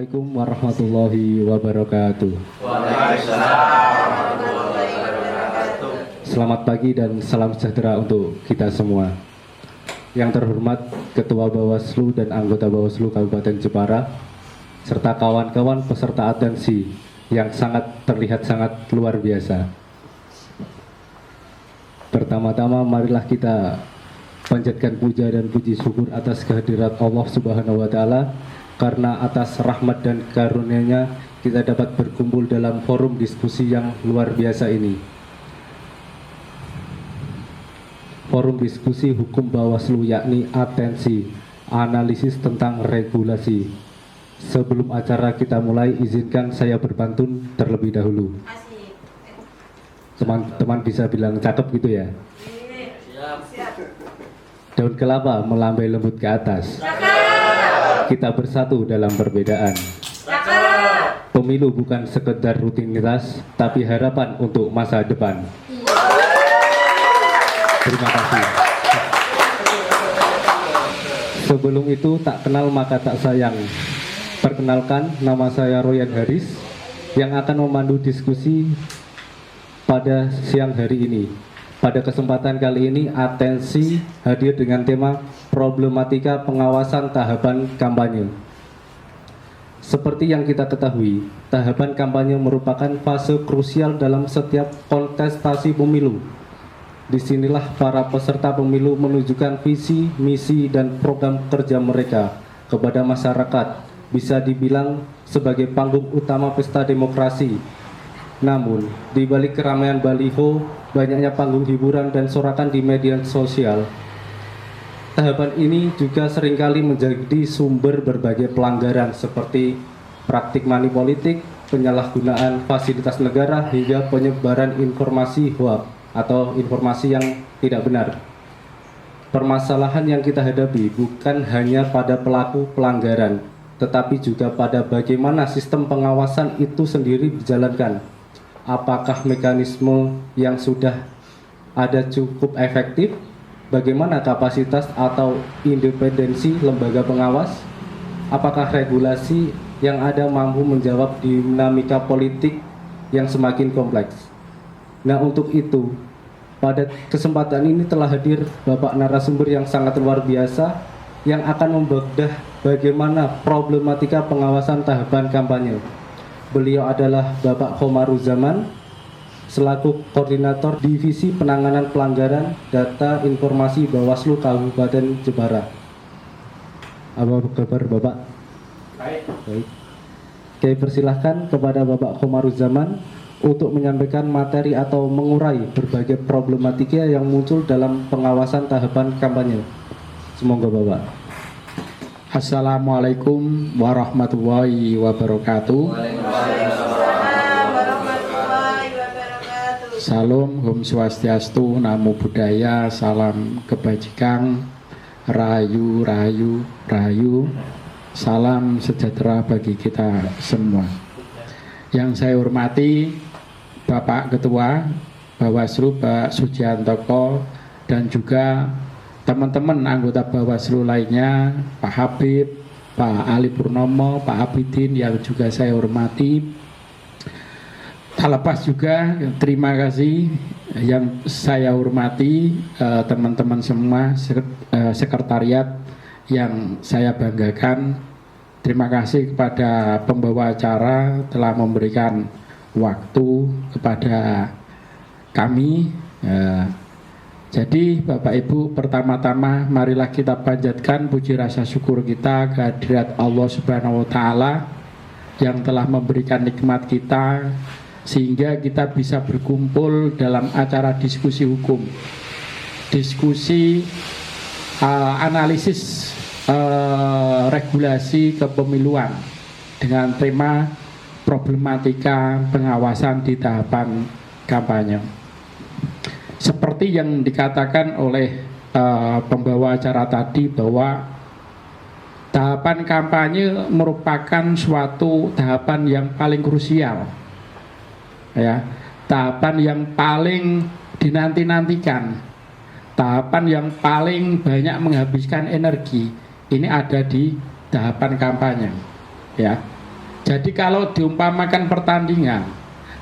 Assalamualaikum warahmatullahi wabarakatuh. Selamat pagi dan salam sejahtera untuk kita semua. Yang terhormat Ketua Bawaslu dan anggota Bawaslu Kabupaten Jepara, serta kawan-kawan peserta atensi yang terlihat sangat luar biasa. Pertama-tama marilah kita panjatkan puja dan puji syukur atas kehadirat Allah Subhanahu wa Ta'ala, karena atas rahmat dan karunia-Nya kita dapat berkumpul dalam forum diskusi yang luar biasa ini. Forum diskusi hukum Bawaslu, yakni atensi analisis tentang regulasi. Sebelum acara kita mulai, izinkan saya berpantun terlebih dahulu. Teman-teman bisa bilang cakep gitu ya. Daun kelapa melambai lembut ke atas. Kita bersatu dalam perbedaan. Pemilu bukan sekedar rutinitas, tapi harapan untuk masa depan. Terima kasih. Sebelum itu, tak kenal maka tak sayang. Perkenalkan, nama saya Royan Haris yang akan memandu diskusi pada siang hari ini. Pada kesempatan kali ini, atensi hadir dengan tema problematika pengawasan tahapan kampanye. Seperti yang kita ketahui, tahapan kampanye merupakan fase krusial dalam setiap kontestasi pemilu. Disinilah para peserta pemilu menunjukkan visi, misi, dan program kerja mereka kepada masyarakat. Bisa dibilang sebagai panggung utama pesta demokrasi. Namun, di balik keramaian baliho, banyaknya panggung hiburan dan sorakan di media sosial, tahapan ini juga seringkali menjadi sumber berbagai pelanggaran seperti praktik money politik, penyalahgunaan fasilitas negara, hingga penyebaran informasi hoax atau informasi yang tidak benar. Permasalahan yang kita hadapi bukan hanya pada pelaku pelanggaran, tetapi juga pada bagaimana sistem pengawasan itu sendiri dijalankan. Apakah mekanisme yang sudah ada cukup efektif? Bagaimana kapasitas atau independensi lembaga pengawas? Apakah regulasi yang ada mampu menjawab dinamika politik yang semakin kompleks? Nah, untuk itu, pada kesempatan ini telah hadir Bapak narasumber yang sangat luar biasa yang akan membedah bagaimana problematika pengawasan tahapan kampanye. Beliau adalah Bapak Khomaruzaman selaku Koordinator Divisi Penanganan Pelanggaran Data Informasi Bawaslu Kabupaten Jepara. Apa kabar Bapak? Baik. Oke, persilahkan kepada Bapak Khomaruzaman untuk menyampaikan materi atau mengurai berbagai problematika yang muncul dalam pengawasan tahapan kampanye. Semoga Bapak. Assalamualaikum warahmatullahi wabarakatuh. Salam, Om Swastiastu, Namo Buddhaya, salam kebajikan, rahayu, rahayu, rahayu, salam sejahtera bagi kita semua. Yang saya hormati Bapak Ketua Bawaslu, Pak Sujiantoko, dan juga teman-teman anggota Bawaslu lainnya, Pak Habib, Pak Ali Purnomo, Pak Abidin yang juga saya hormati. Tak lepas juga terima kasih yang saya hormati teman-teman semua sekretariat yang saya banggakan. Terima kasih kepada pembawa acara telah memberikan waktu kepada kami. Jadi Bapak Ibu, pertama-tama marilah kita panjatkan puji rasa syukur kita kehadirat Allah Subhanahu wa Ta'ala yang telah memberikan nikmat kita sehingga kita bisa berkumpul dalam acara diskusi hukum, diskusi analisis regulasi kepemiluan dengan tema problematika pengawasan di tahapan kampanye. Seperti yang dikatakan oleh pembawa acara tadi bahwa tahapan kampanye merupakan suatu tahapan yang paling krusial, ya, tahapan yang paling dinanti-nantikan, tahapan yang paling banyak menghabiskan energi. Ini ada di tahapan kampanye, ya. Jadi kalau diumpamakan pertandingan,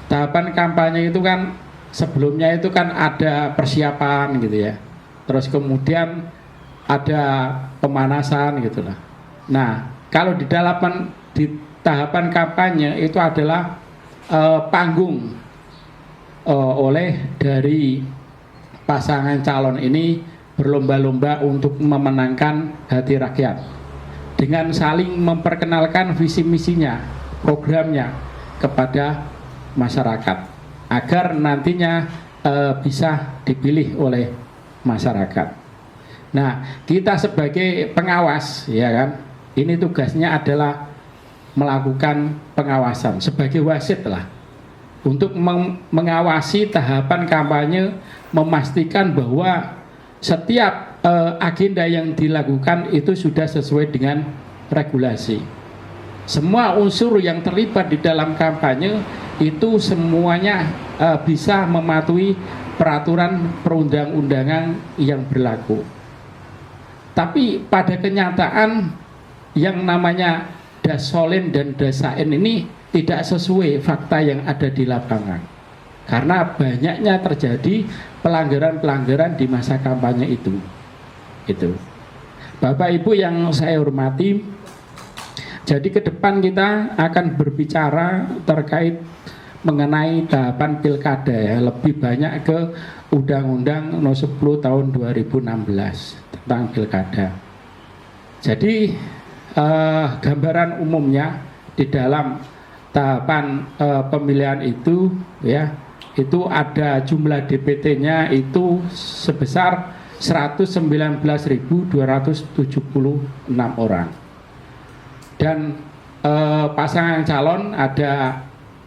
tahapan kampanye itu kan sebelumnya itu kan ada persiapan gitu ya. Terus kemudian ada pemanasan gitu lah. Nah, kalau di tahapan kampanye itu adalah panggung oleh dari pasangan calon ini berlomba-lomba untuk memenangkan hati rakyat dengan saling memperkenalkan visi misinya, programnya kepada masyarakat agar nantinya bisa dipilih oleh masyarakat. Nah, kita sebagai pengawas, ya kan, ini tugasnya adalah melakukan pengawasan sebagai wasit lah, untuk mengawasi tahapan kampanye, memastikan bahwa setiap agenda yang dilakukan itu sudah sesuai dengan regulasi. Semua unsur yang terlibat di dalam kampanye itu semuanya bisa mematuhi peraturan perundang-undangan yang berlaku. Tapi pada kenyataan yang namanya dasolin dan dasain ini tidak sesuai fakta yang ada di lapangan. Karena banyaknya terjadi pelanggaran-pelanggaran di masa kampanye itu. Bapak Ibu yang saya hormati, jadi ke depan kita akan berbicara terkait mengenai tahapan pilkada ya, lebih banyak ke Undang-Undang Nomor 10 Tahun 2016 tentang pilkada. Jadi gambaran umumnya di dalam tahapan pemilihan itu ya, itu ada jumlah DPT-nya itu sebesar 119.276 orang. Dan pasangan calon ada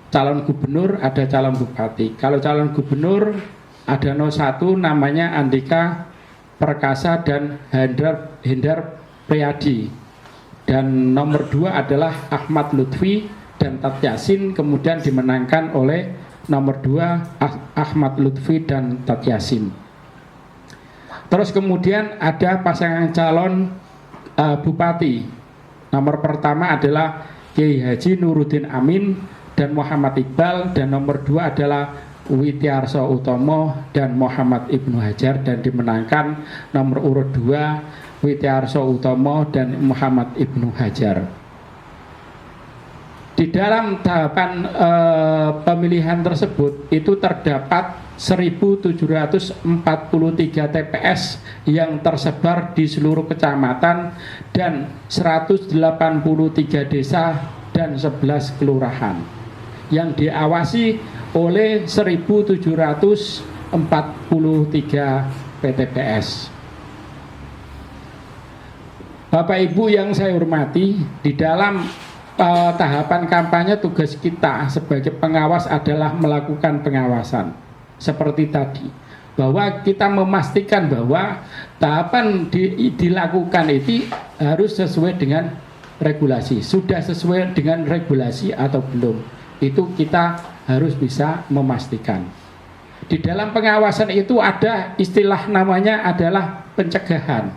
calon gubernur, ada calon bupati. Kalau calon gubernur ada 01 namanya Andika Perkasa dan Hendar Priyadi. Dan nomor 2 adalah Ahmad Lutfi dan Tat Yasin, kemudian dimenangkan oleh nomor 2 Ahmad Lutfi dan Tat Yasin. Terus kemudian ada pasangan calon bupati. Nomor pertama adalah Kiai Haji Nuruddin Amin dan Muhammad Iqbal, dan nomor 2 adalah Witiarso Utomo dan Muhammad Ibnu Hajar, dan dimenangkan nomor urut 2 Witiarso Utomo dan Muhammad Ibnu Hajar. Di dalam tahapan pemilihan tersebut itu terdapat 1.743 TPS yang tersebar di seluruh kecamatan dan 183 desa dan 11 kelurahan yang diawasi oleh 1.743 PTPS. Bapak Ibu yang saya hormati, di dalam tahapan kampanye tugas kita sebagai pengawas adalah melakukan pengawasan seperti tadi, bahwa kita memastikan bahwa tahapan dilakukan itu harus sesuai dengan regulasi. Sudah sesuai dengan regulasi atau belum, itu kita harus bisa memastikan. Di dalam pengawasan itu ada istilah namanya adalah pencegahan.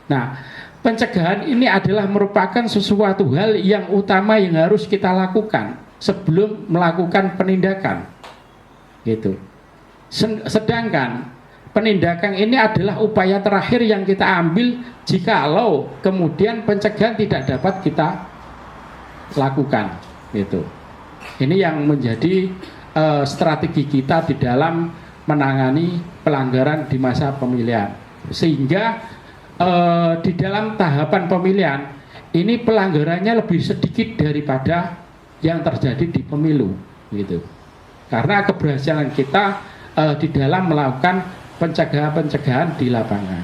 Nah, pencegahan ini adalah merupakan sesuatu hal yang utama yang harus kita lakukan sebelum melakukan penindakan. Gitu. Sedangkan penindakan ini adalah upaya terakhir yang kita ambil jikalau kemudian pencegahan tidak dapat kita lakukan. Gitu. Ini yang menjadi strategi kita di dalam menangani pelanggaran di masa pemilihan. Sehingga di dalam tahapan pemilihan ini pelanggarannya lebih sedikit daripada yang terjadi di pemilu, gitu. Karena keberhasilan kita di dalam melakukan pencegahan di lapangan.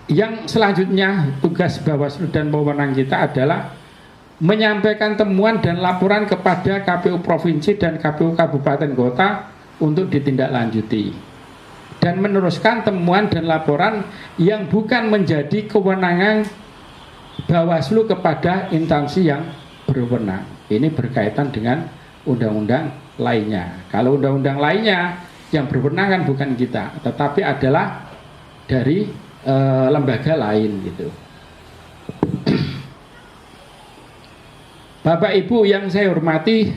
Yang selanjutnya tugas Bawaslu dan wewenang kita adalah menyampaikan temuan dan laporan kepada KPU Provinsi dan KPU Kabupaten Kota untuk ditindaklanjuti, dan meneruskan temuan dan laporan yang bukan menjadi kewenangan Bawaslu kepada instansi yang berwenang. Ini berkaitan dengan undang-undang lainnya. Kalau undang-undang lainnya yang berwenang kan bukan kita, tetapi adalah dari lembaga lain, gitu. Bapak Ibu yang saya hormati,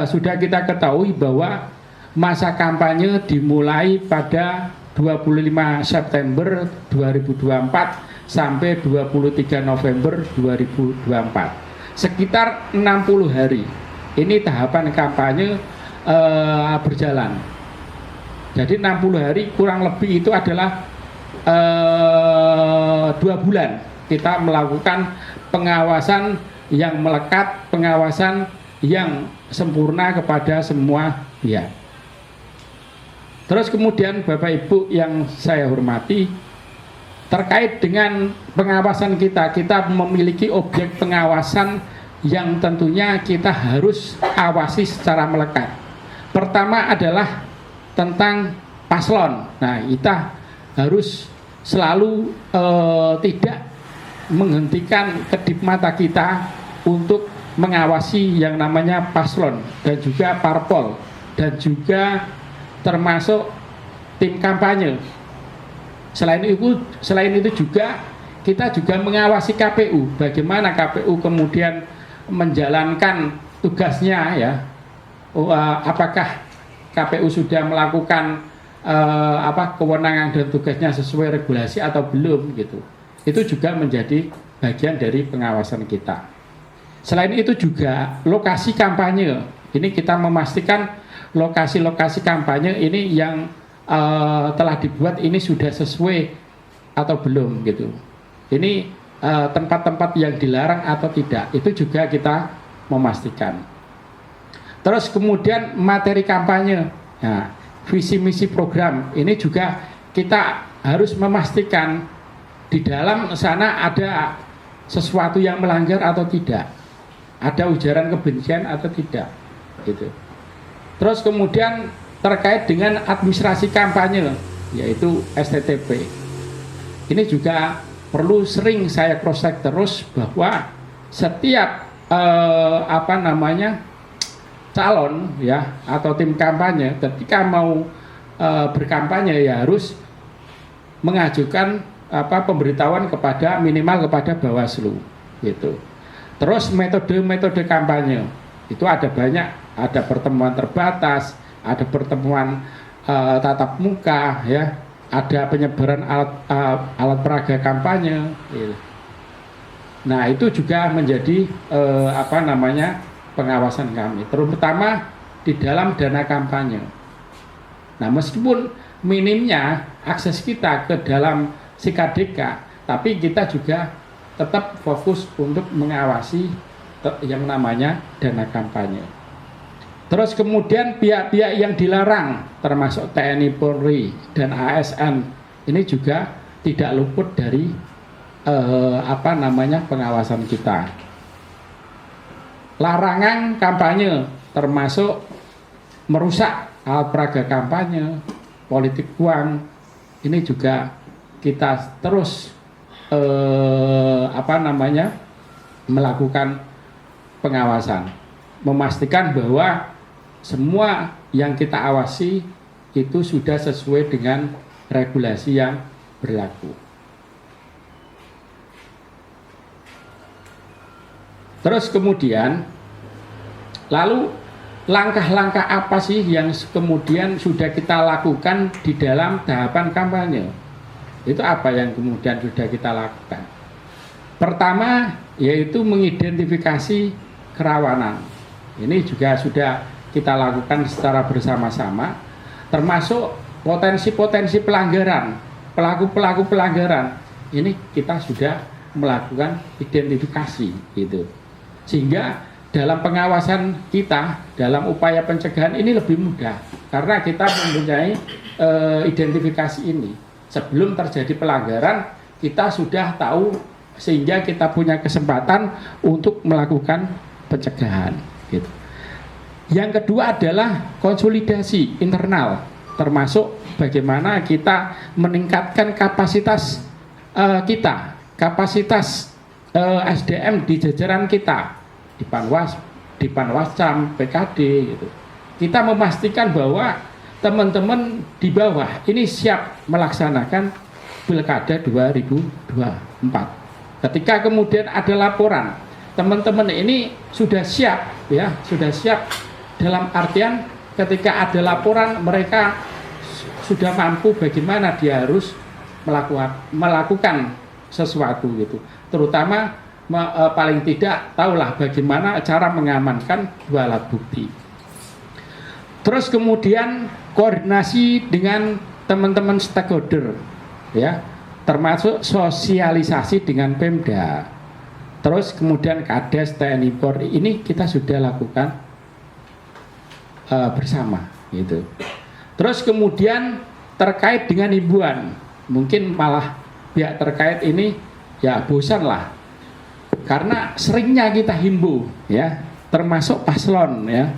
sudah kita ketahui bahwa masa kampanye dimulai pada 25 September 2024 sampai 23 November 2024. Sekitar 60 hari. Ini tahapan kampanye berjalan. Jadi 60 hari kurang lebih itu adalah 2 bulan kita melakukan pengawasan yang melekat, pengawasan yang sempurna kepada semua pihak. Terus kemudian Bapak Ibu yang saya hormati, terkait dengan pengawasan kita memiliki objek pengawasan yang tentunya kita harus awasi secara melekat. Pertama adalah tentang paslon. Nah, kita harus selalu tidak menghentikan kedip mata kita untuk mengawasi yang namanya paslon dan juga parpol dan juga termasuk tim kampanye. Selain itu juga kita juga mengawasi KPU, bagaimana KPU kemudian menjalankan tugasnya ya. Apakah KPU sudah melakukan kewenangan dan tugasnya sesuai regulasi atau belum gitu. Itu juga menjadi bagian dari pengawasan kita. Selain itu juga lokasi kampanye. Ini kita memastikan lokasi-lokasi kampanye ini yang telah dibuat ini sudah sesuai atau belum gitu. Ini tempat-tempat yang dilarang atau tidak, itu juga kita memastikan. Terus kemudian materi kampanye, nah, visi misi program ini juga kita harus memastikan di dalam sana ada sesuatu yang melanggar atau tidak, ada ujaran kebencian atau tidak, gitu. Terus kemudian terkait dengan administrasi kampanye, yaitu STTP, ini juga perlu sering saya cross check terus bahwa setiap calon ya atau tim kampanye ketika mau berkampanye ya harus mengajukan pemberitahuan kepada minimal kepada Bawaslu gitu. Terus metode kampanye itu ada banyak, ada pertemuan terbatas, ada pertemuan tatap muka ya, ada penyebaran alat peraga kampanye gitu. Nah, itu juga menjadi pengawasan kami, terutama di dalam dana kampanye. Nah, meskipun minimnya akses kita ke dalam SIKADK, tapi kita juga tetap fokus untuk mengawasi yang namanya dana kampanye. Terus kemudian pihak-pihak yang dilarang, termasuk TNI, Polri, dan ASN, ini juga tidak luput dari pengawasan kita. Larangan kampanye, termasuk merusak alat peraga kampanye, politik uang, ini juga kita terus melakukan pengawasan, memastikan bahwa semua yang kita awasi itu sudah sesuai dengan regulasi yang berlaku. Terus kemudian, lalu langkah-langkah apa sih yang kemudian sudah kita lakukan di dalam tahapan kampanye? Itu apa yang kemudian sudah kita lakukan? Pertama, yaitu mengidentifikasi kerawanan. Ini juga sudah kita lakukan secara bersama-sama, termasuk potensi-potensi pelanggaran, pelaku-pelaku pelanggaran. Ini kita sudah melakukan identifikasi gitu. Sehingga dalam pengawasan kita, dalam upaya pencegahan ini lebih mudah karena kita mempunyai identifikasi ini. Sebelum terjadi pelanggaran, kita sudah tahu sehingga kita punya kesempatan untuk melakukan pencegahan gitu. Yang kedua adalah konsolidasi internal, termasuk bagaimana kita meningkatkan kapasitas kapasitas SDM di jajaran kita, di Panwascam, PKD gitu. Kita memastikan bahwa teman-teman di bawah ini siap melaksanakan Pilkada 2024. Ketika kemudian ada laporan teman-teman ini sudah siap ya, sudah siap dalam artian ketika ada laporan mereka sudah mampu bagaimana dia harus melakukan sesuatu gitu. Terutama paling tidak tahulah bagaimana cara mengamankan dua alat bukti. Terus kemudian koordinasi dengan teman-teman stakeholder ya, termasuk sosialisasi dengan Pemda. Terus kemudian Kades, TNI, Polri ini kita sudah lakukan bersama gitu. Terus kemudian terkait dengan himbauan, mungkin malah pihak terkait ini ya bosan lah, karena seringnya kita himbau ya, termasuk paslon ya,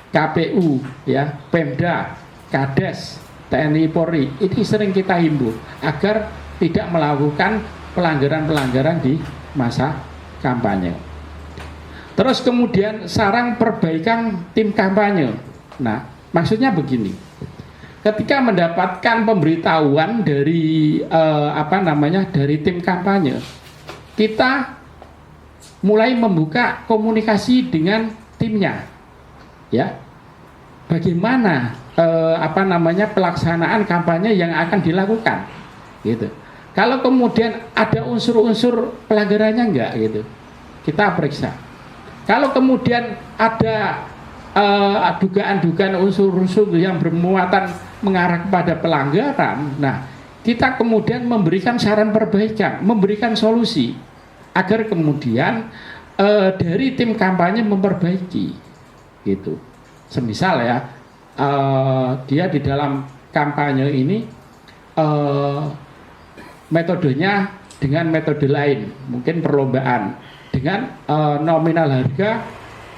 KPU ya, Pemda, Kades, TNI, Polri, ini sering kita himbau agar tidak melakukan pelanggaran-pelanggaran di masa kampanye. Terus kemudian sarang perbaikan tim kampanye. Nah, maksudnya begini. Ketika mendapatkan pemberitahuan dari dari tim kampanye, kita mulai membuka komunikasi dengan timnya. Ya. Bagaimana pelaksanaan kampanye yang akan dilakukan gitu. Kalau kemudian ada unsur-unsur pelanggarannya enggak gitu, kita periksa. Kalau kemudian ada dugaan-dugaan unsur-unsur yang bermuatan mengarah kepada pelanggaran, nah kita kemudian memberikan saran perbaikan, memberikan solusi agar kemudian dari tim kampanye memperbaiki gitu. Semisal ya, dia di dalam kampanye ini metodenya dengan metode lain, mungkin perlombaan dengan nominal harga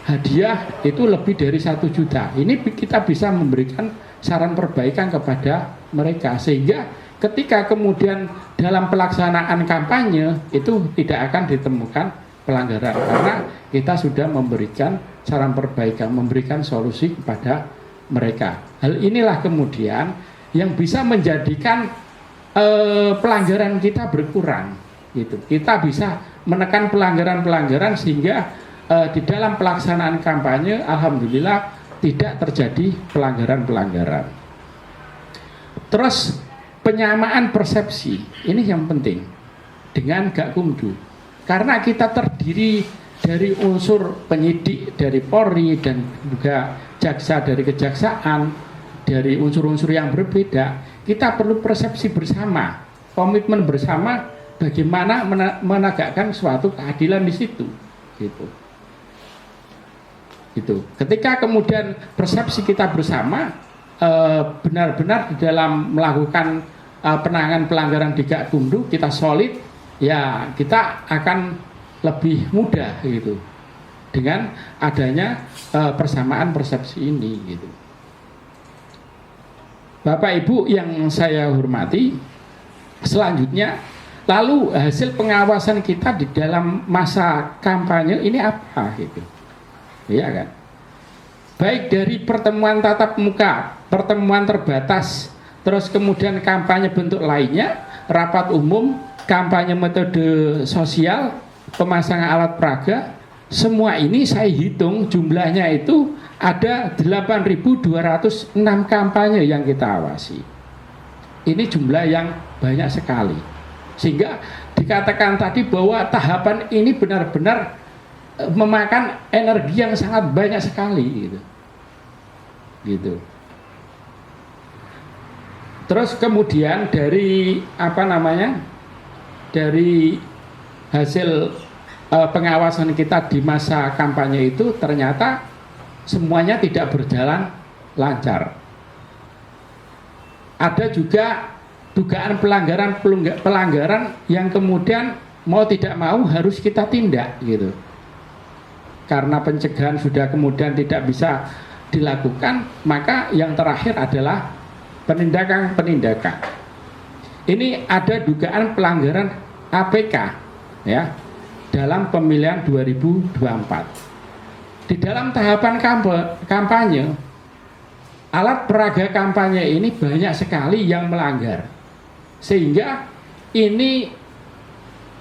hadiah itu lebih dari 1 juta. Ini kita bisa memberikan saran perbaikan kepada mereka sehingga ketika kemudian dalam pelaksanaan kampanye itu tidak akan ditemukan pelanggaran karena kita sudah memberikan saran perbaikan, memberikan solusi kepada mereka. Hal inilah kemudian yang bisa menjadikan pelanggaran kita berkurang gitu. Kita bisa menekan pelanggaran-pelanggaran sehingga di dalam pelaksanaan kampanye alhamdulillah tidak terjadi pelanggaran-pelanggaran. Terus penyamaan persepsi ini yang penting dengan Gakumdu, karena kita terdiri dari unsur penyidik dari Polri dan juga jaksa dari kejaksaan, dari unsur-unsur yang berbeda. Kita perlu persepsi bersama, komitmen bersama bagaimana menegakkan suatu keadilan di situ gitu. Gitu. Ketika kemudian persepsi kita bersama benar-benar di dalam melakukan penanganan pelanggaran di Gakumdu kita solid, ya kita akan lebih mudah gitu dengan adanya persamaan persepsi ini gitu. Bapak Ibu yang saya hormati, selanjutnya lalu hasil pengawasan kita di dalam masa kampanye ini apa gitu. Iya kan? Baik dari pertemuan tatap muka, pertemuan terbatas, terus kemudian kampanye bentuk lainnya, rapat umum, kampanye metode sosial, pemasangan alat peraga, semua ini saya hitung jumlahnya itu ada 8.206 kampanye yang kita awasi. Ini jumlah yang banyak sekali. Sehingga dikatakan tadi bahwa tahapan ini benar-benar memakan energi yang sangat banyak sekali gitu. Gitu. Terus kemudian dari dari hasil pengawasan kita di masa kampanye itu ternyata semuanya tidak berjalan lancar. Ada juga dugaan pelanggaran yang kemudian mau tidak mau harus kita tindak gitu. Karena pencegahan sudah kemudian tidak bisa dilakukan, maka yang terakhir adalah penindakan. Ini ada dugaan pelanggaran APK ya dalam pemilihan 2024. Di dalam tahapan kampanye, alat peraga kampanye ini banyak sekali yang melanggar, sehingga ini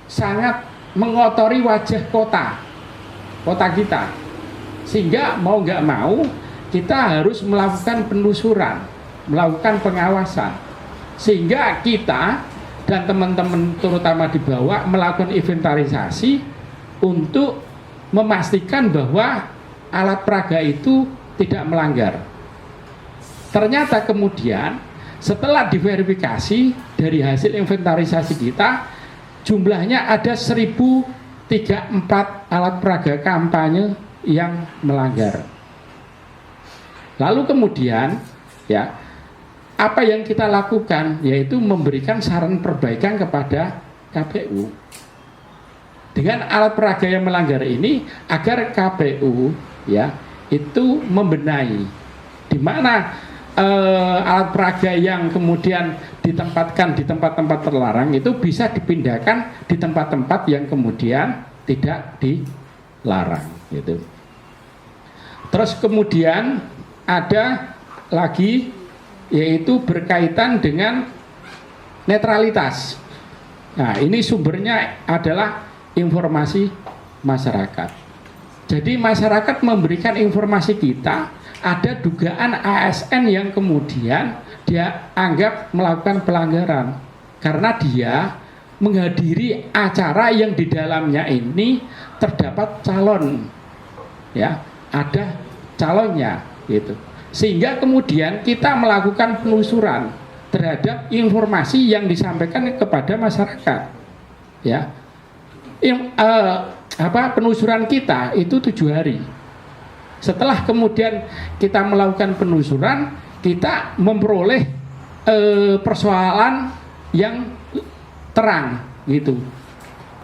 sangat mengotori wajah kota kota kita. Sehingga mau nggak mau kita harus melakukan penelusuran, melakukan pengawasan. Sehingga kita dan teman-teman terutama di bawah melakukan inventarisasi untuk memastikan bahwa alat peraga itu tidak melanggar. Ternyata kemudian setelah diverifikasi dari hasil inventarisasi kita, jumlahnya ada 1034 alat peraga kampanye yang melanggar. Lalu kemudian ya, apa yang kita lakukan yaitu memberikan saran perbaikan kepada KPU dengan alat peraga yang melanggar ini, agar KPU ya itu membenahi di mana alat peraga yang kemudian ditempatkan di tempat-tempat terlarang itu bisa dipindahkan di tempat-tempat yang kemudian tidak dilarang gitu. Terus kemudian ada lagi yaitu berkaitan dengan netralitas. Nah, ini sumbernya adalah informasi masyarakat. Jadi masyarakat memberikan informasi kita, ada dugaan ASN yang kemudian dia anggap melakukan pelanggaran karena dia menghadiri acara yang di dalamnya ini terdapat calon, ya, ada calonnya gitu. Sehingga kemudian kita melakukan penelusuran terhadap informasi yang disampaikan kepada masyarakat, ya. Penelusuran kita itu 7 hari. Setelah kemudian kita melakukan penelusuran, kita memperoleh persoalan yang terang gitu,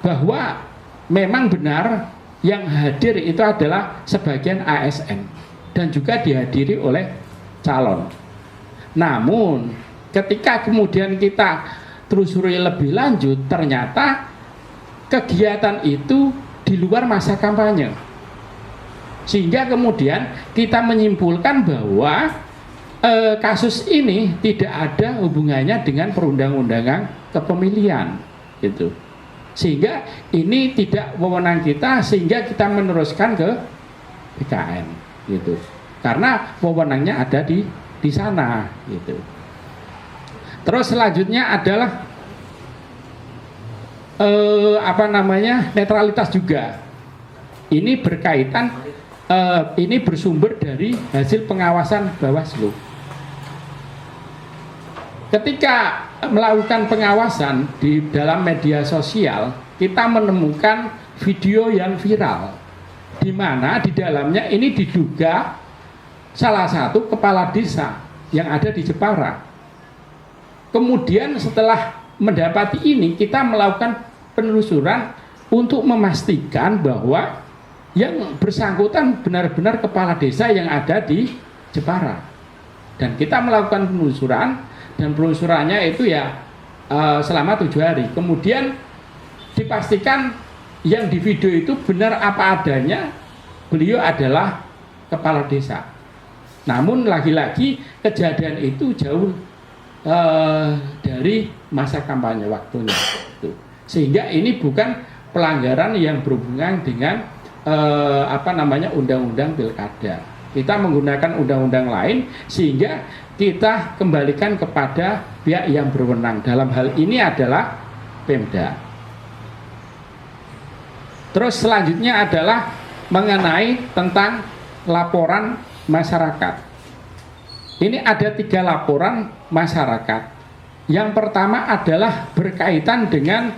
bahwa memang benar yang hadir itu adalah sebagian ASN dan juga dihadiri oleh calon. Namun ketika kemudian kita telusuri lebih lanjut, ternyata kegiatan itu di luar masa kampanye. Sehingga kemudian kita menyimpulkan bahwa kasus ini tidak ada hubungannya dengan perundang-undangan kepemilian gitu. Sehingga ini tidak wewenang kita, sehingga kita meneruskan ke BKN gitu. Karena wewenangnya ada di sana gitu. Terus selanjutnya adalah netralitas juga. Ini berkaitan, ini bersumber dari hasil pengawasan Bawaslu. Ketika melakukan pengawasan di dalam media sosial, kita menemukan video yang viral, di mana di dalamnya ini diduga salah satu kepala desa yang ada di Jepara. Kemudian setelah mendapati ini, kita melakukan penelusuran untuk memastikan bahwa yang bersangkutan benar-benar kepala desa yang ada di Jepara. Dan kita melakukan penelusuran, dan penelusurannya itu ya selama 7 hari. Kemudian dipastikan yang di video itu benar apa adanya, beliau adalah kepala desa. Namun lagi-lagi kejadian itu jauh dari masa kampanye waktunya. Sehingga ini bukan pelanggaran yang berhubungan dengan undang-undang pilkada. Kita menggunakan undang-undang lain, sehingga kita kembalikan kepada pihak yang berwenang. Dalam hal ini adalah Pemda. Terus selanjutnya adalah mengenai tentang laporan masyarakat. Ini ada 3 laporan masyarakat. Yang pertama adalah berkaitan dengan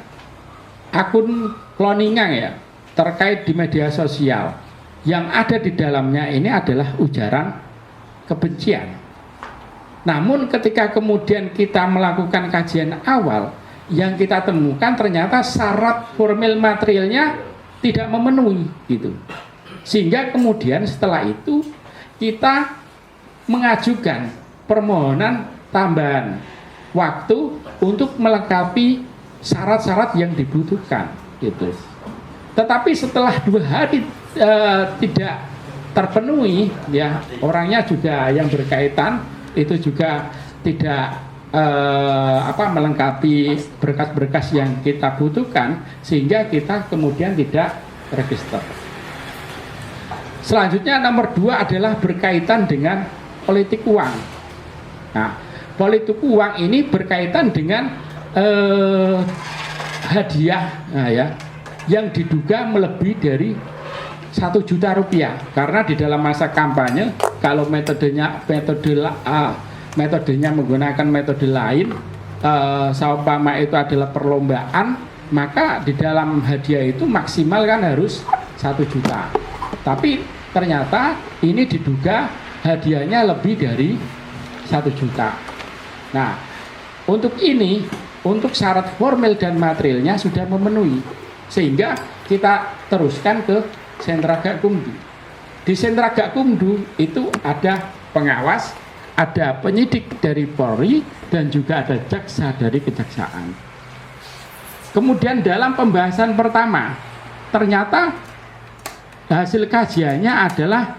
akun Loningang ya, terkait di media sosial. Yang ada di dalamnya ini adalah ujaran kebencian. Namun ketika kemudian kita melakukan kajian awal, yang kita temukan ternyata syarat formil materialnya tidak memenuhi gitu. Sehingga kemudian setelah itu kita mengajukan permohonan tambahan waktu untuk melengkapi syarat-syarat yang dibutuhkan gitu. Tetapi setelah 2 hari tidak terpenuhi, ya, orangnya juga yang berkaitan itu juga tidak melengkapi berkas-berkas yang kita butuhkan, sehingga kita kemudian tidak register. Selanjutnya nomor 2 adalah berkaitan dengan politik uang. Nah, politik uang ini berkaitan dengan hadiah, nah ya, yang diduga melebihi dari 1 juta rupiah. Karena di dalam masa kampanye, kalau metodenya menggunakan metode lain, seumpama itu adalah perlombaan, maka di dalam hadiah itu maksimal kan harus 1 juta. Tapi ternyata ini diduga hadiahnya lebih dari 1 juta. Nah, untuk ini, untuk syarat formil dan materialnya sudah memenuhi, sehingga kita teruskan ke sentra Gakumdu. Di sentra Gakumdu itu ada pengawas, ada penyidik dari Polri, dan juga ada jaksa dari kejaksaan. Kemudian dalam pembahasan pertama, ternyata hasil kajiannya adalah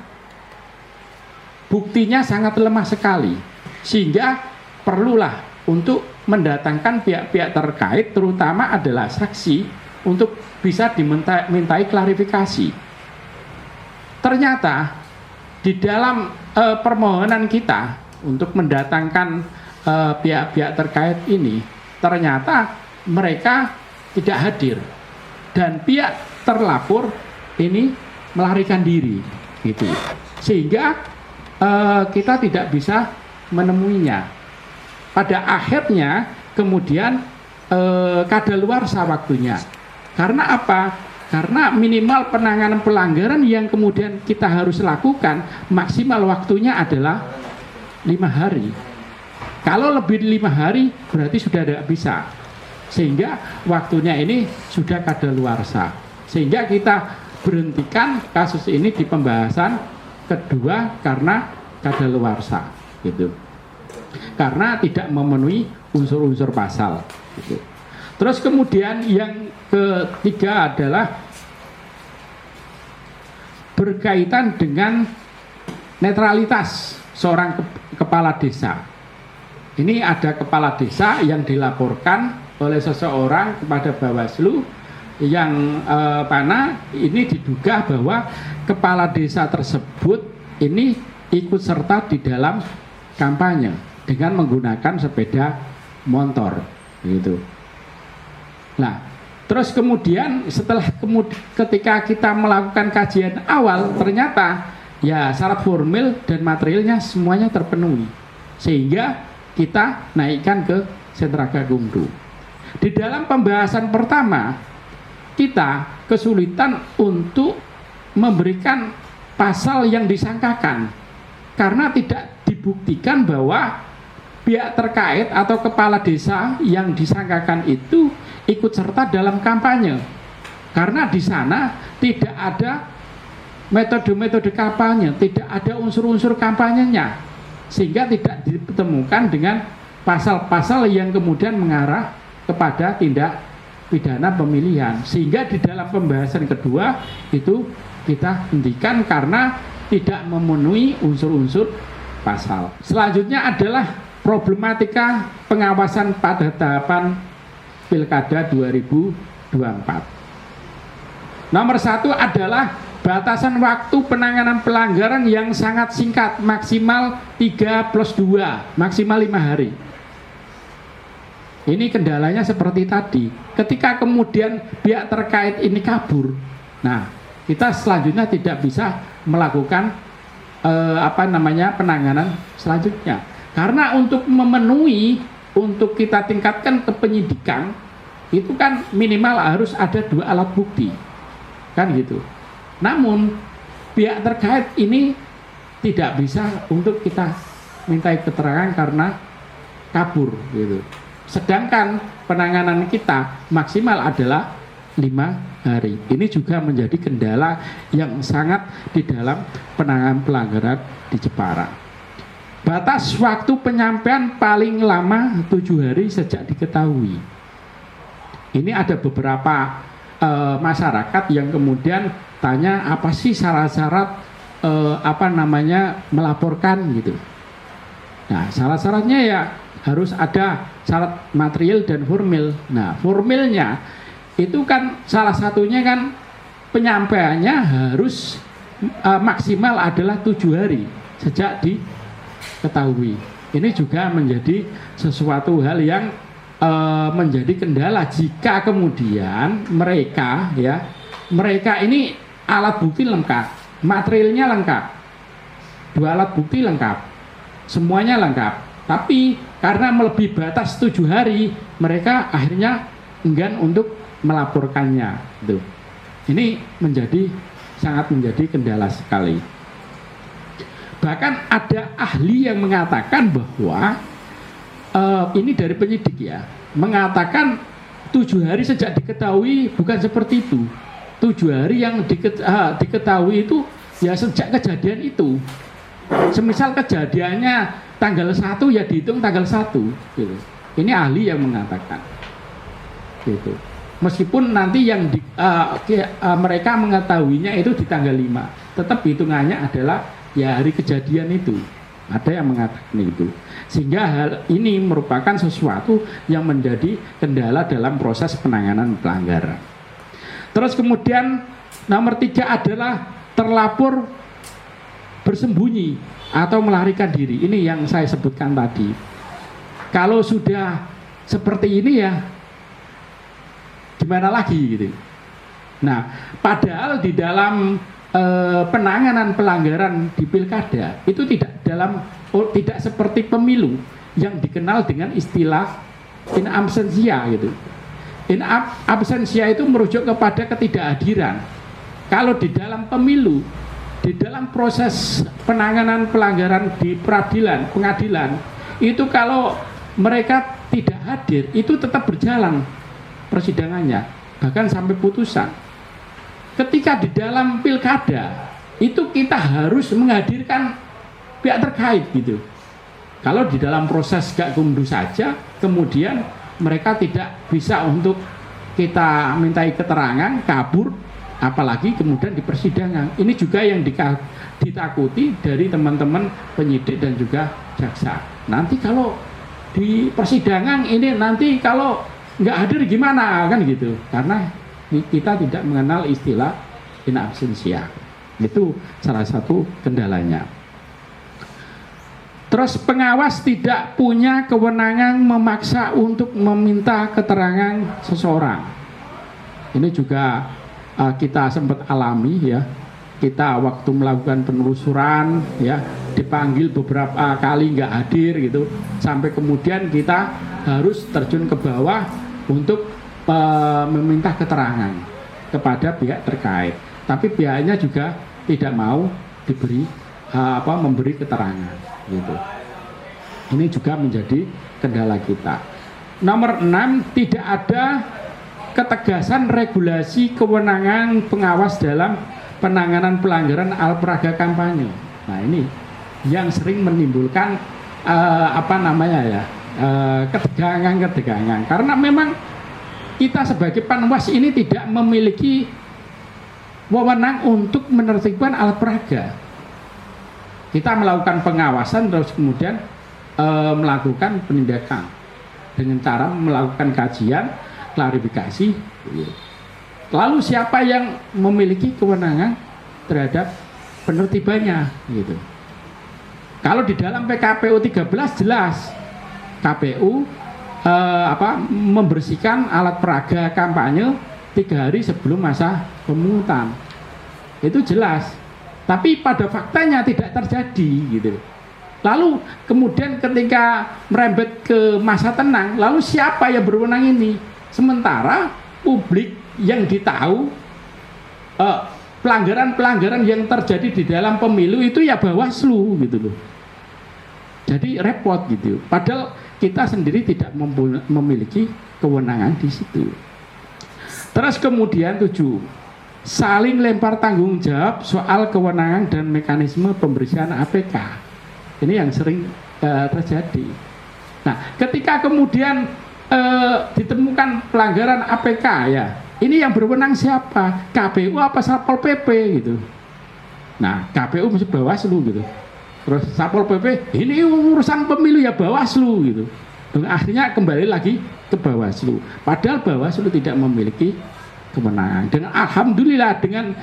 buktinya sangat lemah sekali, sehingga perlulah untuk mendatangkan pihak-pihak terkait, terutama adalah saksi, untuk bisa dimintai klarifikasi. Ternyata di dalam permohonan kita untuk mendatangkan pihak-pihak terkait ini, ternyata mereka tidak hadir dan pihak terlapor ini melarikan diri, gitu. Sehingga kita tidak bisa menemuinya. Pada akhirnya kemudian kadaluarsa waktunya. Karena apa? Karena minimal penanganan pelanggaran yang kemudian kita harus lakukan maksimal waktunya adalah 5 hari. Kalau lebih dari 5 hari berarti sudah tidak bisa. Sehingga waktunya ini sudah kadaluarsa. Sehingga kita berhentikan kasus ini di pembahasan kedua karena kadaluarsa, gitu. Karena tidak memenuhi unsur-unsur pasal, gitu. Terus kemudian yang ketiga adalah berkaitan dengan netralitas seorang kepala desa. Ini ada kepala desa yang dilaporkan oleh seseorang kepada Bawaslu yang ini diduga bahwa kepala desa tersebut ini ikut serta di dalam kampanye dengan menggunakan sepeda motor, gitu. Nah, terus kemudian ketika kita melakukan kajian awal, ternyata ya syarat formil dan materialnya semuanya terpenuhi, sehingga kita naikkan ke sentra Gakumdu. Di dalam pembahasan pertama, kita kesulitan untuk memberikan pasal yang disangkakan karena tidak dibuktikan bahwa pihak terkait atau kepala desa yang disangkakan itu ikut serta dalam kampanye, karena di sana tidak ada metode-metode kampanye, tidak ada unsur-unsur kampanyenya, sehingga tidak ditemukan dengan pasal-pasal yang kemudian mengarah kepada tindak pidana pemilihan. Sehingga di dalam pembahasan kedua itu kita hentikan karena tidak memenuhi unsur-unsur pasal. Selanjutnya adalah problematika pengawasan pada tahapan Pilkada 2024. Nomor 1 adalah batasan waktu penanganan pelanggaran yang sangat singkat, maksimal 3+2, maksimal 5 hari. Ini kendalanya seperti tadi. Ketika kemudian pihak terkait ini kabur, nah kita selanjutnya tidak bisa melakukan penanganan selanjutnya. Karena untuk memenuhi, untuk kita tingkatkan ke penyidikan, itu kan minimal harus ada 2 alat bukti, kan gitu. Namun pihak terkait ini tidak bisa untuk kita mintai keterangan karena kabur, gitu. Sedangkan penanganan kita maksimal adalah 5 hari. Ini juga menjadi kendala yang sangat di dalam penanganan pelanggaran di Jepara. Batas waktu penyampaian paling lama 7 hari sejak diketahui. Ini ada beberapa masyarakat yang kemudian tanya apa sih syarat-syarat melaporkan, gitu. Nah, syarat-syaratnya ya harus ada syarat material dan formil. Nah, formilnya itu kan salah satunya kan penyampaiannya harus maksimal adalah 7 hari sejak diketahui. Ini juga menjadi sesuatu hal yang menjadi kendala jika kemudian mereka ini alat bukti lengkap, materialnya lengkap, 2 alat bukti lengkap, semuanya lengkap, tapi karena melebihi batas 7 hari mereka akhirnya enggan untuk melaporkannya. Tuh. Ini sangat menjadi kendala sekali. Bahkan ada ahli yang mengatakan bahwa ini dari penyidik ya, mengatakan 7 hari sejak diketahui bukan seperti itu. 7 hari yang diketahui itu ya sejak kejadian itu. Semisal kejadiannya tanggal 1 ya dihitung tanggal 1 gitu. Ini ahli yang mengatakan gitu. Meskipun nanti yang mereka mengetahuinya itu di tanggal 5, tetap hitungannya adalah ya hari kejadian itu. Ada yang mengatakan itu. Sehingga hal ini merupakan sesuatu yang menjadi kendala dalam proses penanganan pelanggaran. Terus kemudian nomor 3 adalah terlapor bersembunyi atau melarikan diri. Ini yang saya sebutkan tadi. Kalau sudah seperti ini ya gimana lagi gitu. Nah, padahal di dalam penanganan pelanggaran di pilkada itu tidak seperti pemilu yang dikenal dengan istilah in absentia gitu. In absentia itu merujuk kepada ketidakhadiran. Kalau di dalam pemilu, di dalam proses penanganan pelanggaran di pengadilan itu kalau mereka tidak hadir itu tetap berjalan persidangannya, bahkan sampai putusan. Ketika di dalam pilkada itu kita harus menghadirkan pihak terkait gitu. Kalau di dalam proses gak gundu saja, kemudian mereka tidak bisa untuk kita mintai keterangan, kabur, apalagi kemudian di persidangan. Ini juga yang ditakuti dari teman-teman penyidik dan juga jaksa. Nanti kalau di persidangan ini nanti kalau nggak hadir gimana kan gitu, karena kita tidak mengenal istilah in absentia. Itu salah satu kendalanya. Terus pengawas tidak punya kewenangan memaksa untuk meminta keterangan seseorang. Ini juga kita sempat alami ya. Kita waktu melakukan penelusuran ya, dipanggil beberapa kali nggak hadir gitu, sampai kemudian kita harus terjun ke bawah untuk meminta keterangan kepada pihak terkait, tapi pihaknya juga tidak mau memberi keterangan gitu. Ini juga menjadi kendala kita. Nomor 6, tidak ada ketegasan regulasi kewenangan pengawas dalam penanganan pelanggaran alperaga kampanye. Nah ini yang sering menimbulkan ketegangan karena memang kita sebagai panwas ini tidak memiliki wewenang untuk menertibkan alat peraga. Kita melakukan pengawasan terus kemudian melakukan penindakan dengan cara melakukan kajian, klarifikasi. Lalu siapa yang memiliki kewenangan terhadap penertibannya gitu. Kalau di dalam PKPU 13 jelas KPU membersihkan alat peraga kampanye 3 hari sebelum masa pemungutan. Itu jelas. Tapi pada faktanya tidak terjadi gitu. Lalu kemudian ketika merembet ke masa tenang, lalu siapa yang berwenang ini? Sementara publik yang ditahu pelanggaran-pelanggaran yang terjadi di dalam pemilu itu ya Bawaslu gitu loh. Jadi repot gitu. Padahal kita sendiri tidak memiliki kewenangan di situ. Terus kemudian 7, saling lempar tanggung jawab soal kewenangan dan mekanisme pembersihan APK. Ini yang sering terjadi. Nah, ketika kemudian ditemukan pelanggaran APK ya, ini yang berwenang siapa? KPU apa Satpol PP gitu. Nah, KPU mesti Bawaslu gitu. Terus Satpol PP, ini urusan pemilu ya Bawaslu gitu. Dan akhirnya kembali lagi ke Bawaslu. Padahal Bawaslu tidak memiliki kewenangan. Dan alhamdulillah dengan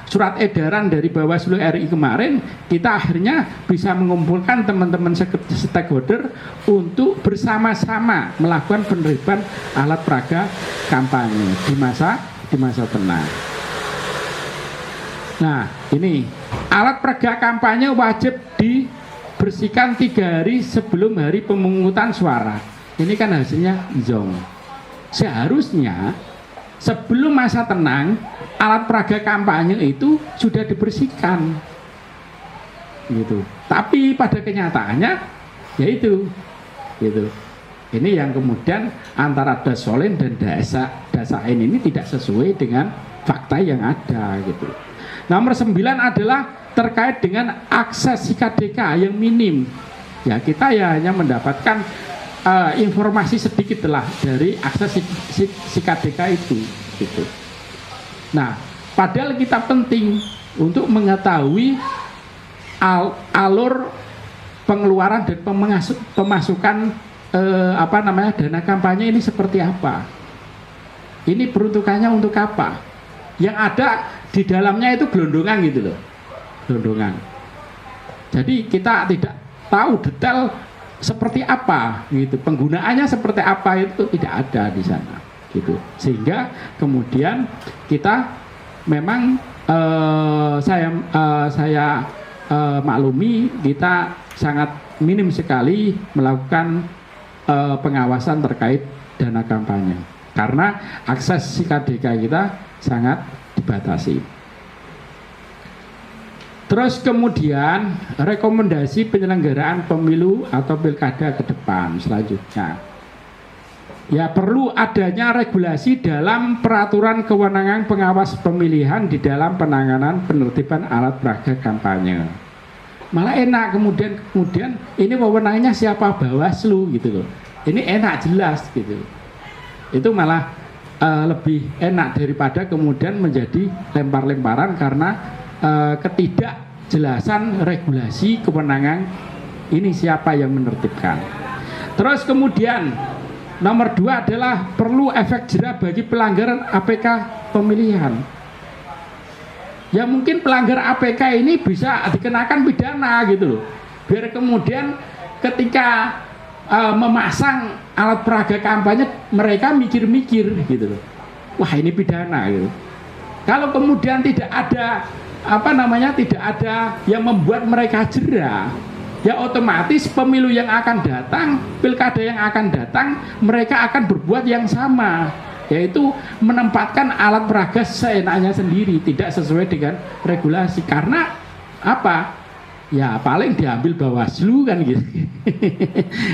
surat edaran dari Bawaslu RI kemarin, kita akhirnya bisa mengumpulkan teman-teman stakeholder untuk bersama-sama melakukan penerbitan alat peraga kampanye di masa tenang. Nah, ini alat peraga kampanye wajib dibersihkan 3 hari sebelum hari pemungutan suara. Ini kan hasilnya zong. Seharusnya sebelum masa tenang, alat peraga kampanye itu sudah dibersihkan, gitu. Tapi pada kenyataannya, yaitu, gitu. Ini yang kemudian antara Dasolin dan Dasain ini tidak sesuai dengan fakta yang ada, gitu. Nomor 9 adalah terkait dengan akses SIKADK yang minim. Ya, kita ya hanya mendapatkan informasi sedikit lah dari akses SIKADK itu, gitu. Nah, padahal kita penting untuk mengetahui alur pengeluaran dan pemasukan dana kampanye ini seperti apa. Ini peruntukannya untuk apa? Yang ada di dalamnya itu gelondongan gitu loh, gelondongan. Jadi kita tidak tahu detail seperti apa gitu, penggunaannya seperti apa itu tidak ada di sana, gitu. Sehingga kemudian kita memang saya maklumi kita sangat minim sekali melakukan pengawasan terkait dana kampanye karena akses SIKADK kita sangat dibatasi. Terus kemudian rekomendasi penyelenggaraan pemilu atau pilkada ke depan selanjutnya. Ya, perlu adanya regulasi dalam peraturan kewenangan pengawas pemilihan di dalam penanganan penertiban alat peraga kampanye. Malah enak kemudian ini wewenangnya siapa, Bawaslu gitu loh. Ini enak jelas gitu. Itu malah lebih enak daripada kemudian menjadi lempar-lemparan karena ketidakjelasan regulasi kewenangan ini siapa yang menertibkan. Terus kemudian nomor 2 adalah perlu efek jera bagi pelanggaran APK pemilihan. Ya mungkin pelanggar APK ini bisa dikenakan pidana gitu loh. Biar kemudian ketika memasang alat peraga kampanye mereka mikir-mikir gitu loh. Wah, ini pidana gitu. Kalau kemudian tidak ada tidak ada yang membuat mereka jera, ya otomatis pemilu yang akan datang, pilkada yang akan datang, mereka akan berbuat yang sama, yaitu menempatkan alat peraga seenaknya sendiri, tidak sesuai dengan regulasi. Karena apa? Ya paling diambil Bawaslu kan gitu.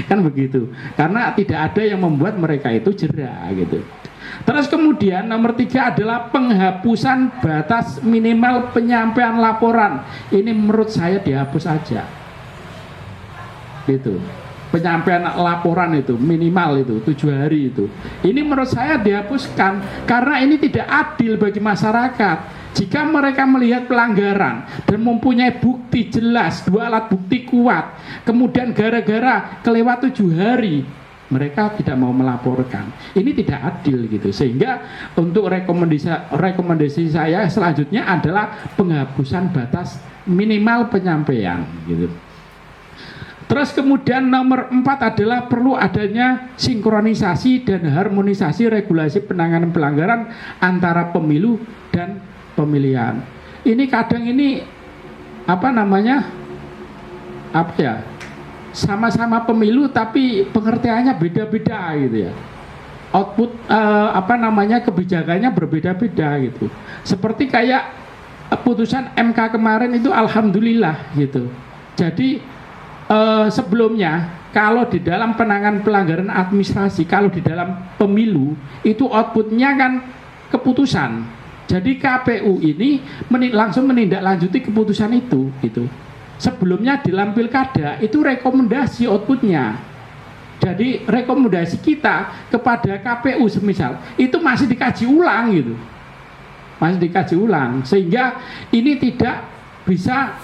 Kan begitu. Karena tidak ada yang membuat mereka itu jera gitu. Terus kemudian nomor 3 adalah penghapusan batas minimal penyampaian laporan. Ini menurut saya dihapus saja. Gitu. Penyampaian laporan itu minimal itu 7 hari itu. Ini menurut saya dihapuskan karena ini tidak adil bagi masyarakat. Jika mereka melihat pelanggaran dan mempunyai bukti jelas, 2 alat bukti kuat, kemudian gara-gara kelewat 7 hari mereka tidak mau melaporkan, ini tidak adil gitu. Sehingga untuk rekomendasi saya selanjutnya adalah penghapusan batas minimal penyampaian gitu. Terus kemudian nomor 4 adalah perlu adanya sinkronisasi dan harmonisasi regulasi penanganan pelanggaran antara pemilu dan pemilihan. Ini kadang ini sama-sama pemilu tapi pengertiannya beda-beda gitu ya. Output kebijakannya berbeda-beda gitu. Seperti kayak putusan MK kemarin itu alhamdulillah gitu. Jadi sebelumnya kalau di dalam penanganan pelanggaran administrasi, kalau di dalam pemilu itu outputnya kan keputusan. Jadi KPU ini langsung menindaklanjuti keputusan itu gitu. Sebelumnya di dalam pilkada itu rekomendasi outputnya. Jadi rekomendasi kita kepada KPU semisal itu masih dikaji ulang gitu. Masih dikaji ulang sehingga ini tidak bisa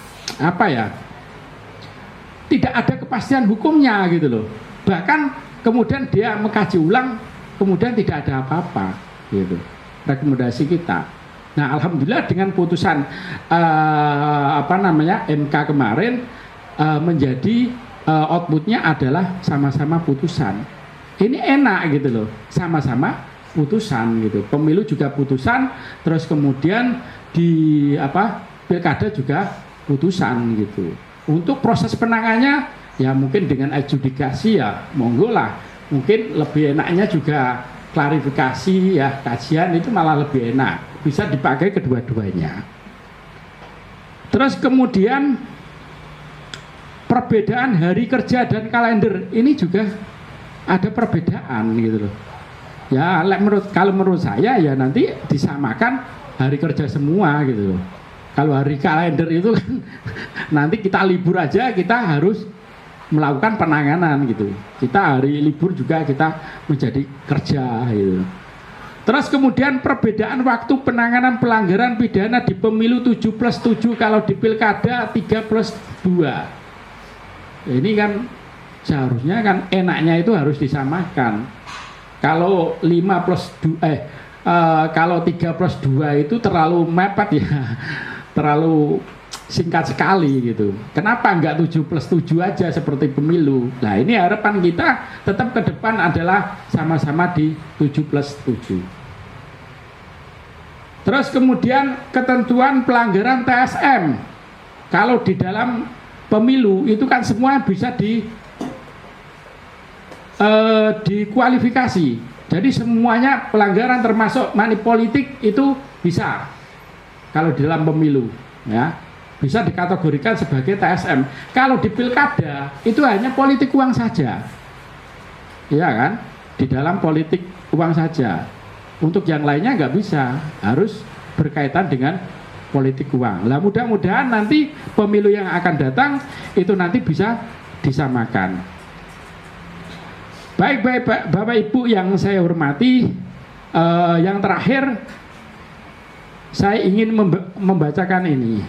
tidak ada kepastian hukumnya gitu loh. Bahkan kemudian dia mengkaji ulang kemudian tidak ada apa-apa gitu. Rekomendasi kita. Nah, alhamdulillah dengan putusan MK kemarin menjadi outputnya adalah sama-sama putusan. Ini enak gitu loh, sama-sama putusan gitu. Pemilu juga putusan, terus kemudian di pilkada juga putusan gitu. Untuk proses penangannya ya mungkin dengan adjudikasi ya monggo lah. Mungkin lebih enaknya juga klarifikasi ya, kajian itu malah lebih enak. Bisa dipakai kedua-duanya. Terus kemudian perbedaan hari kerja dan kalender ini juga ada perbedaan gitu loh. Ya, kalau menurut saya ya nanti disamakan hari kerja semua gitu loh. Kalau hari kalender itu kan nanti kita libur aja kita harus melakukan penanganan gitu. Kita hari libur juga kita menjadi kerja gitu. Terus kemudian perbedaan waktu penanganan pelanggaran pidana di pemilu 7+7 kalau di pilkada 3+2. Ini kan seharusnya kan enaknya itu harus disamakan. Kalau 3+2 itu terlalu mepet ya, terlalu singkat sekali gitu. Kenapa enggak 7+7 aja seperti pemilu? Nah ini harapan kita tetap ke depan adalah sama-sama di 7+7. Terus kemudian ketentuan pelanggaran TSM. Kalau di dalam pemilu itu kan semua bisa dikualifikasi. Jadi semuanya pelanggaran termasuk money politik itu bisa kalau di dalam pemilu ya bisa dikategorikan sebagai TSM. Kalau di pilkada itu hanya politik uang saja, ya kan? Di dalam politik uang saja. Untuk yang lainnya nggak bisa, harus berkaitan dengan politik uang. Lah mudah-mudahan nanti pemilu yang akan datang itu nanti bisa disamakan. Baik Bapak Ibu yang saya hormati, yang terakhir saya ingin membacakan ini.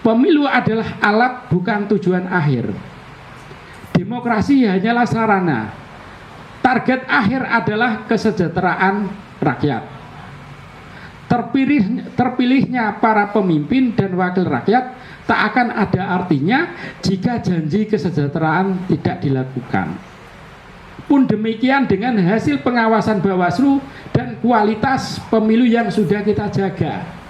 Pemilu adalah alat bukan tujuan akhir. Demokrasi hanyalah sarana. Target akhir adalah kesejahteraan rakyat. Terpilihnya para pemimpin dan wakil rakyat tak akan ada artinya jika janji kesejahteraan tidak dilakukan. Pun demikian dengan hasil pengawasan Bawaslu dan kualitas pemilu yang sudah kita jaga.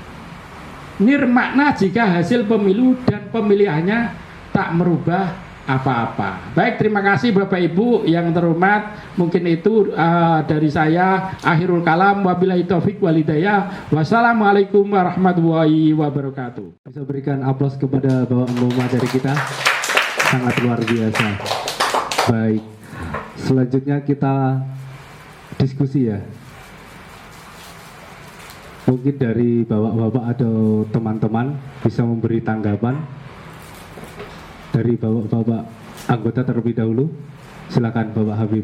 Nirmakna jika hasil pemilu dan pemilihannya tak merubah apa-apa. Baik, terima kasih Bapak Ibu yang terhormat. Mungkin itu dari saya. Akhirul kalam, wabillahi taufik walhidayah. Wassalamualaikum warahmatullahi wabarakatuh. Bisa berikan aplaus kepada Bapak Muma dari kita, sangat luar biasa. Baik, selanjutnya kita diskusi ya. Mungkin dari bapak-bapak atau teman-teman bisa memberi tanggapan dari bapak-bapak anggota terlebih dahulu. Silakan Bapak Habib.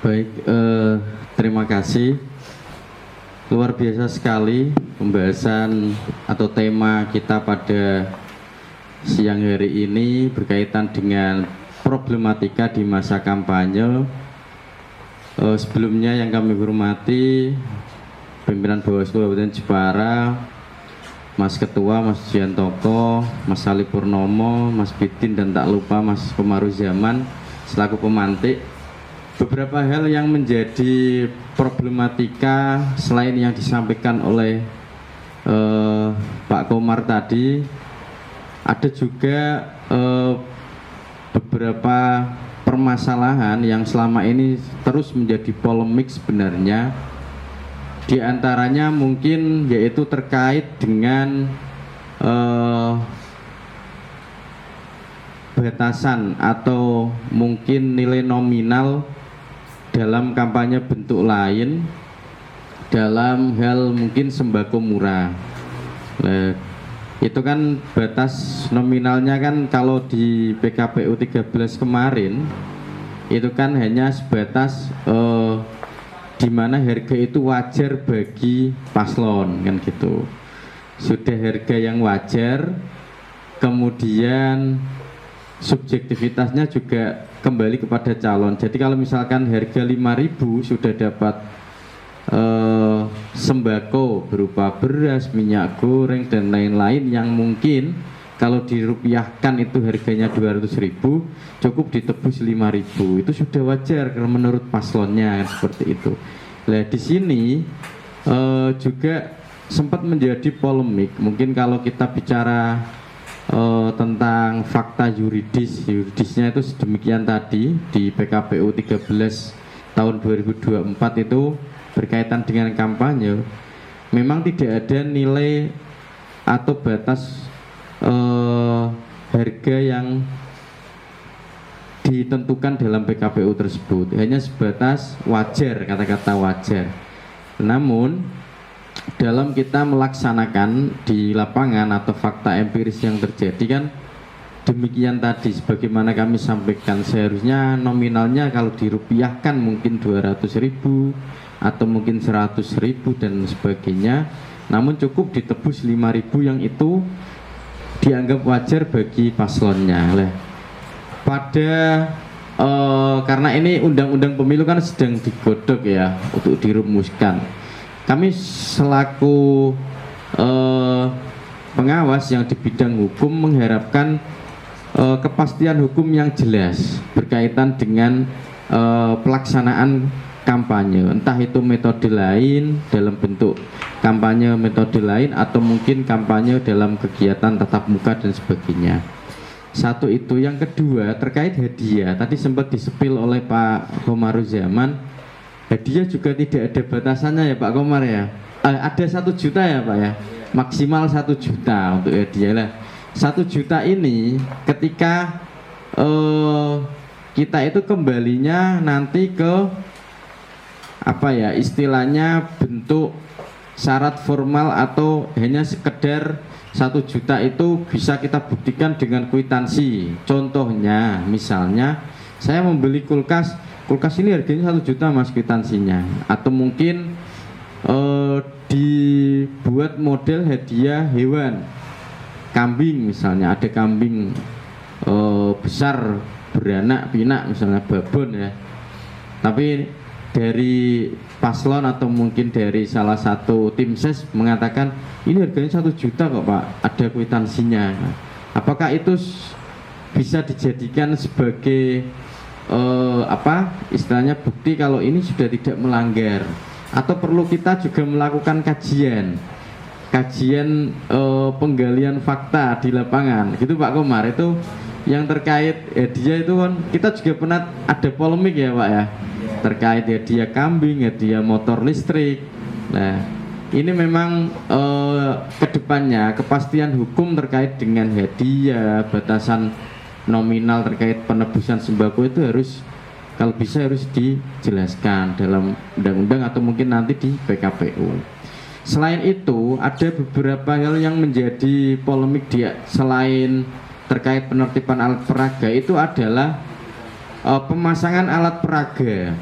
Baik, terima kasih. Luar biasa sekali pembahasan atau tema kita pada siang hari ini berkaitan dengan problematika di masa kampanye. Sebelumnya yang kami hormati pimpinan Bawaslu Kabupaten Jepara, Mas Ketua, Mas Jiantoko, Mas Ali Purnomo, Mas Bidin, dan tak lupa Mas Komaruzaman selaku pemantik. Beberapa hal yang menjadi problematika selain yang disampaikan oleh Pak Komar tadi, ada juga beberapa permasalahan yang selama ini terus menjadi polemik sebenarnya. Di antaranya mungkin yaitu terkait dengan batasan atau mungkin nilai nominal dalam kampanye bentuk lain dalam hal mungkin sembako murah. Itu kan batas nominalnya kan kalau di PKPU 13 kemarin itu kan hanya sebatas di mana harga itu wajar bagi paslon kan gitu. Sudah harga yang wajar, kemudian subjektivitasnya juga kembali kepada calon. Jadi kalau misalkan harga 5.000 sudah dapat sembako berupa beras, minyak goreng dan lain-lain yang mungkin kalau dirupiahkan itu harganya 200.000, cukup ditebus 5.000, itu sudah wajar kalau menurut paslonnya seperti itu. Nah di sini juga sempat menjadi polemik. Mungkin kalau kita bicara tentang fakta yuridisnya itu sedemikian tadi di PKPU 13 tahun 2024 itu berkaitan dengan kampanye, memang tidak ada nilai atau batas harga yang ditentukan dalam PKPU tersebut, hanya sebatas wajar, kata-kata wajar. Namun dalam kita melaksanakan di lapangan atau fakta empiris yang terjadi kan demikian tadi, sebagaimana kami sampaikan, seharusnya nominalnya kalau dirupiahkan mungkin 200.000 atau mungkin 100.000 dan sebagainya, namun cukup ditebus 5.000 yang itu dianggap wajar bagi paslonnya. Karena ini undang-undang pemilu kan sedang digodok ya untuk dirumuskan. Kami selaku pengawas yang di bidang hukum mengharapkan kepastian hukum yang jelas berkaitan dengan pelaksanaan kampanye, entah itu metode lain dalam bentuk kampanye metode lain atau mungkin kampanye dalam kegiatan tatap muka dan sebagainya. Satu itu. Yang kedua terkait hadiah, tadi sempat disepil oleh Pak Komaruzaman, hadiah juga tidak ada batasannya ya Pak Komar ya. Ada 1 juta ya Pak ya, maksimal 1 juta untuk hadiah lah. 1 juta ini ketika kita itu kembalinya nanti ke apa ya istilahnya bentuk syarat formal atau hanya sekedar 1 juta itu bisa kita buktikan dengan kwitansi. Contohnya misalnya saya membeli kulkas ini harganya 1 juta mas kwitansinya, atau mungkin dibuat model hadiah hewan, kambing misalnya, ada kambing besar beranak pinak misalnya babon ya, tapi dari paslon atau mungkin dari salah satu tim ses mengatakan ini harganya 1 juta kok Pak, ada kwitansinya. Apakah itu bisa dijadikan sebagai istilahnya bukti kalau ini sudah tidak melanggar, atau perlu kita juga melakukan kajian penggalian fakta di lapangan gitu Pak Komar? Itu yang terkait hadiah itu kan kita juga pernah ada polemik ya Pak ya, terkait hadiah kambing, hadiah motor listrik. Nah ini memang kedepannya kepastian hukum terkait dengan hadiah, batasan nominal terkait penebusan sembako itu harus kalau bisa harus dijelaskan dalam undang-undang atau mungkin nanti di PKPU. Selain itu ada beberapa hal yang menjadi polemik dia selain terkait penertiban alat peraga, itu adalah pemasangan alat peraga.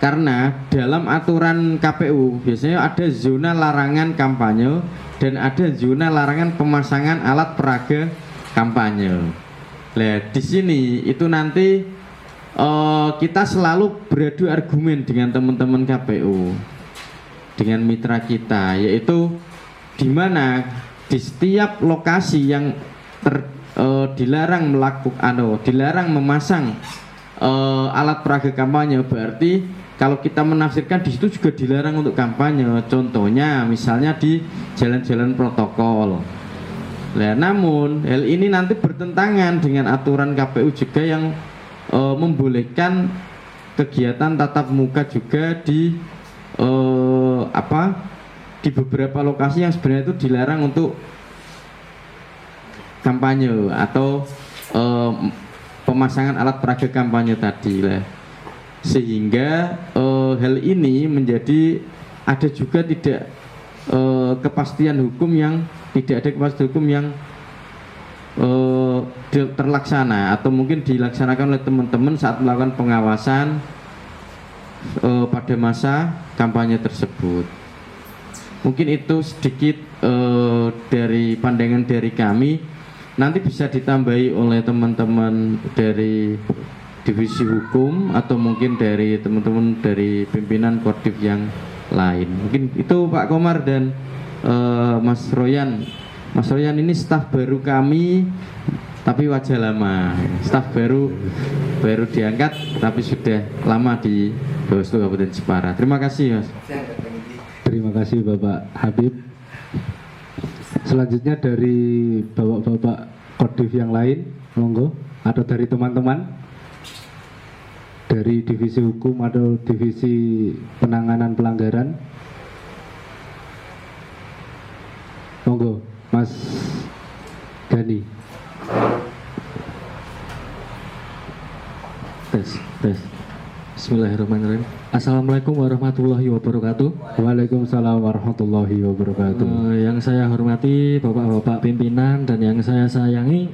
Karena dalam aturan KPU biasanya ada zona larangan kampanye dan ada zona larangan pemasangan alat peraga kampanye. Nah, di sini itu nanti kita selalu beradu argumen dengan teman-teman KPU, dengan mitra kita, yaitu di mana di setiap lokasi yang dilarang dilarang memasang alat peraga kampanye, berarti kalau kita menafsirkan di situ juga dilarang untuk kampanye. Contohnya misalnya di jalan-jalan protokol. Nah, namun hal ini nanti bertentangan dengan aturan KPU juga yang membolehkan kegiatan tatap muka juga di di beberapa lokasi yang sebenarnya itu dilarang untuk kampanye atau pemasangan alat peraga kampanye tadi lah. Sehingga hal ini menjadi ada juga tidak kepastian hukum yang terlaksana atau mungkin dilaksanakan oleh teman-teman saat melakukan pengawasan pada masa kampanye tersebut. Mungkin itu sedikit dari pandangan dari kami. nanti bisa ditambahi oleh teman-teman dari divisi hukum atau mungkin dari teman-teman dari pimpinan Kodim yang lain. Mungkin itu Pak Komar dan Mas Royan. Mas Royan ini staf baru kami, tapi wajah lama. Staf baru diangkat, tapi sudah lama di Bawaslu Kabupaten Jepara. Terima kasih, Mas. Terima kasih Bapak Habib. Selanjutnya dari bapak-bapak Kodim yang lain, monggo, atau dari teman-teman dari divisi hukum atau divisi penanganan pelanggaran, monggo, Mas Gani. Tes. Bismillahirrahmanirrahim. Assalamualaikum warahmatullahi wabarakatuh. Waalaikumsalam warahmatullahi wabarakatuh. Yang saya hormati bapak-bapak pimpinan dan yang saya sayangi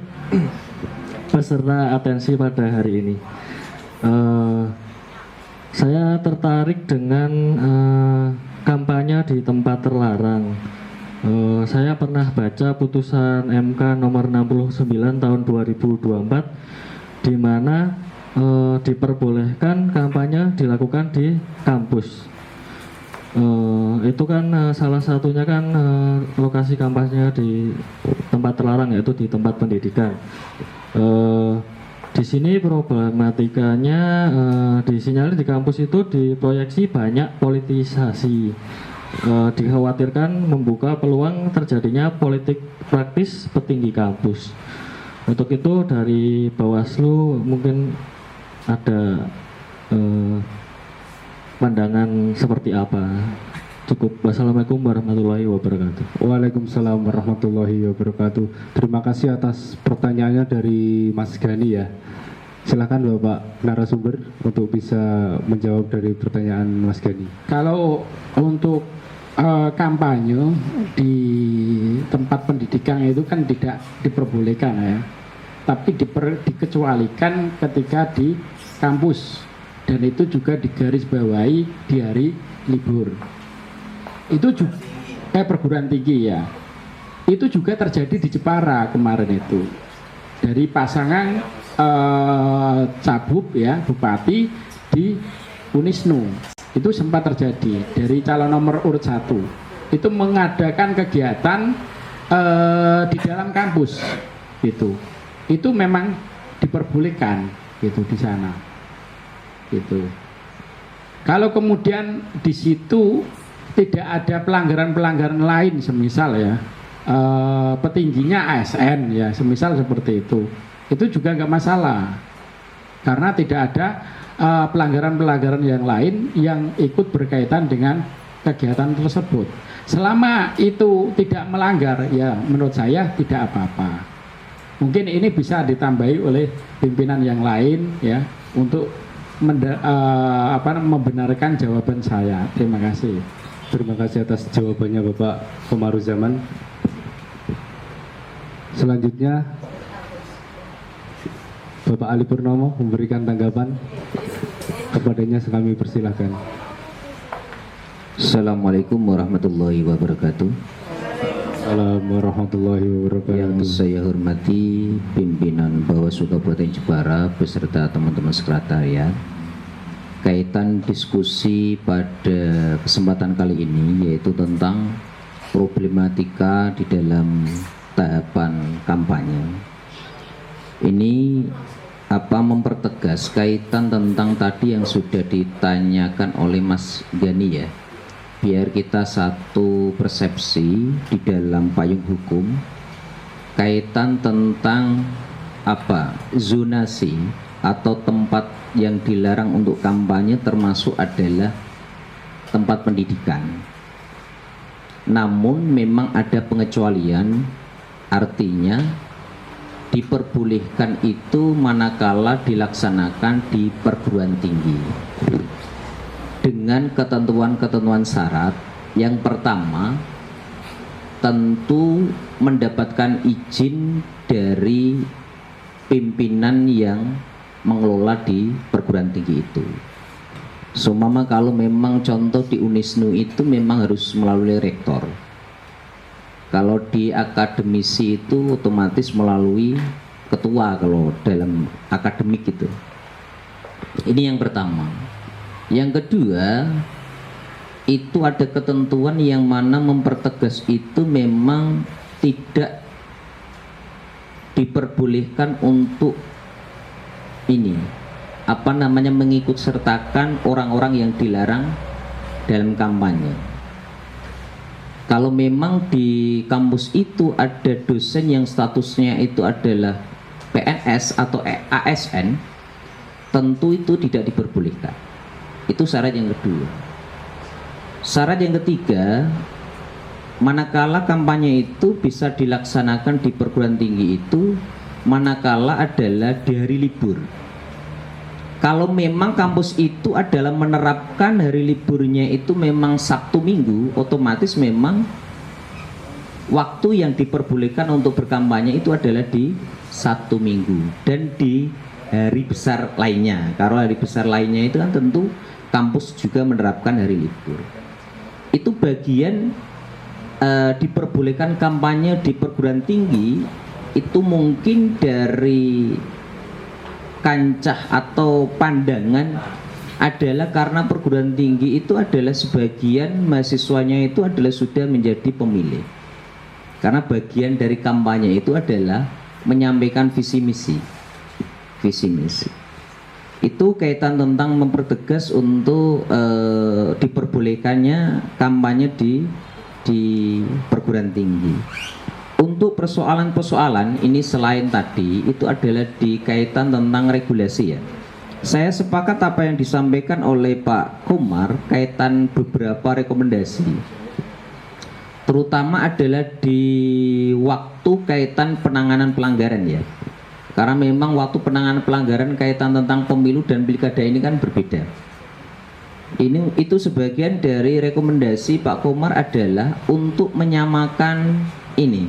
peserta atensi pada hari ini. Saya tertarik dengan kampanye di tempat terlarang. Saya pernah baca putusan MK nomor 69 tahun 2024 di mana diperbolehkan kampanye dilakukan di kampus. Itu kan salah satunya kan lokasi kampanye di tempat terlarang, yaitu di tempat pendidikan. Di sini problematikanya disinyalir di kampus itu diproyeksi banyak politisasi. Dikhawatirkan membuka peluang terjadinya politik praktis petinggi kampus. Untuk itu dari Bawaslu mungkin ada pandangan seperti apa? Cukup. Wassalamualaikum warahmatullahi wabarakatuh. Waalaikumsalam warahmatullahi wabarakatuh. Terima kasih atas pertanyaannya dari Mas Gani ya. Silakan Bapak narasumber untuk bisa menjawab dari pertanyaan Mas Gani. Kalau untuk kampanye di tempat pendidikan itu kan tidak diperbolehkan ya, tapi dikecualikan ketika di kampus, dan itu juga digarisbawahi di hari libur. Itu juga perguruan tinggi ya. Itu juga terjadi di Jepara kemarin itu. Dari pasangan Cabub ya, Bupati di Unisnu. Itu sempat terjadi dari calon nomor urut 1. Itu mengadakan kegiatan di dalam kampus gitu. Itu memang diperbolehkan gitu di sana. Gitu. Kalau kemudian di situ tidak ada pelanggaran-pelanggaran lain, semisal ya petingginya ASN ya, semisal seperti itu juga nggak masalah, karena tidak ada pelanggaran-pelanggaran yang lain yang ikut berkaitan dengan kegiatan tersebut. Selama itu tidak melanggar, ya menurut saya tidak apa-apa. Mungkin ini bisa ditambahi oleh pimpinan yang lain ya untuk membenarkan jawaban saya. Terima kasih. Terima kasih atas jawabannya Bapak Komaruzaman. Selanjutnya Bapak Ali Purnomo memberikan tanggapan. Kepadanya kami persilahkan. Assalamualaikum warahmatullahi wabarakatuh. Assalamualaikum warahmatullahi wabarakatuh. Yang saya hormati pimpinan Bawaslu Kabupaten Jepara beserta teman-teman sekretariat, kaitan diskusi pada kesempatan kali ini yaitu tentang problematika di dalam tahapan kampanye. Ini mempertegas kaitan tentang tadi yang sudah ditanyakan oleh Mas Gani ya, biar kita satu persepsi di dalam payung hukum kaitan tentang zonasi atau tempat yang dilarang untuk kampanye, termasuk adalah tempat pendidikan. Namun memang ada pengecualian, artinya diperbolehkan itu manakala dilaksanakan di perguruan tinggi dengan ketentuan-ketentuan syarat. Yang pertama, tentu mendapatkan izin dari pimpinan yang mengelola di perguruan tinggi itu. Seumpama kalau memang contoh di Unisnu itu memang harus melalui rektor. Kalau di akademisi itu otomatis melalui ketua kalau dalam akademik itu. Ini yang pertama. Yang kedua, itu ada ketentuan yang mana mempertegas itu memang tidak diperbolehkan untuk ini mengikut sertakan orang-orang yang dilarang dalam kampanye. Kalau memang di kampus itu ada dosen yang statusnya itu adalah PNS atau ASN, tentu itu tidak diperbolehkan. Itu syarat yang kedua. Syarat yang ketiga, manakala kampanye itu bisa dilaksanakan di perguruan tinggi itu manakala adalah di hari libur. Kalau memang kampus itu adalah menerapkan hari liburnya itu memang Sabtu Minggu, otomatis memang waktu yang diperbolehkan untuk berkampanye itu adalah di Sabtu Minggu dan di hari besar lainnya. Kalau hari besar lainnya itu kan tentu kampus juga menerapkan hari libur. Itu bagian diperbolehkan kampanye di perguruan tinggi itu mungkin dari kancah atau pandangan adalah karena perguruan tinggi itu adalah sebagian mahasiswanya itu adalah sudah menjadi pemilih. Karena bagian dari kampanye itu adalah menyampaikan visi misi. Itu kaitan tentang mempertegas untuk diperbolehkannya kampanye di perguruan tinggi. Untuk persoalan-persoalan ini selain tadi itu adalah di kaitan tentang regulasi ya. Saya sepakat apa yang disampaikan oleh Pak Komar kaitan beberapa rekomendasi. Terutama adalah di waktu kaitan penanganan pelanggaran ya. Karena memang waktu penanganan pelanggaran kaitan tentang pemilu dan pilkada ini kan berbeda. Itu sebagian dari rekomendasi Pak Komar adalah untuk menyamakan ini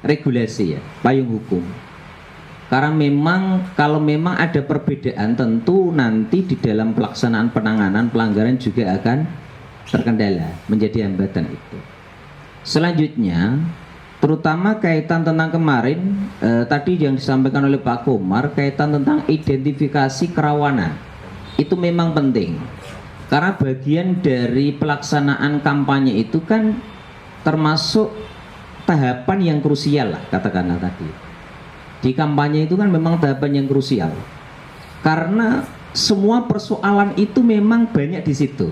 regulasi ya, payung hukum. Karena memang kalau memang ada perbedaan tentu nanti di dalam pelaksanaan penanganan pelanggaran juga akan terkendala, menjadi hambatan itu. Selanjutnya, terutama kaitan tentang kemarin tadi yang disampaikan oleh Pak Komar kaitan tentang identifikasi kerawanan. Itu memang penting. Karena bagian dari pelaksanaan kampanye itu kan termasuk tahapan yang krusial lah katakanlah tadi. Di kampanye itu kan memang tahapan yang krusial. Karena semua persoalan itu memang banyak di situ.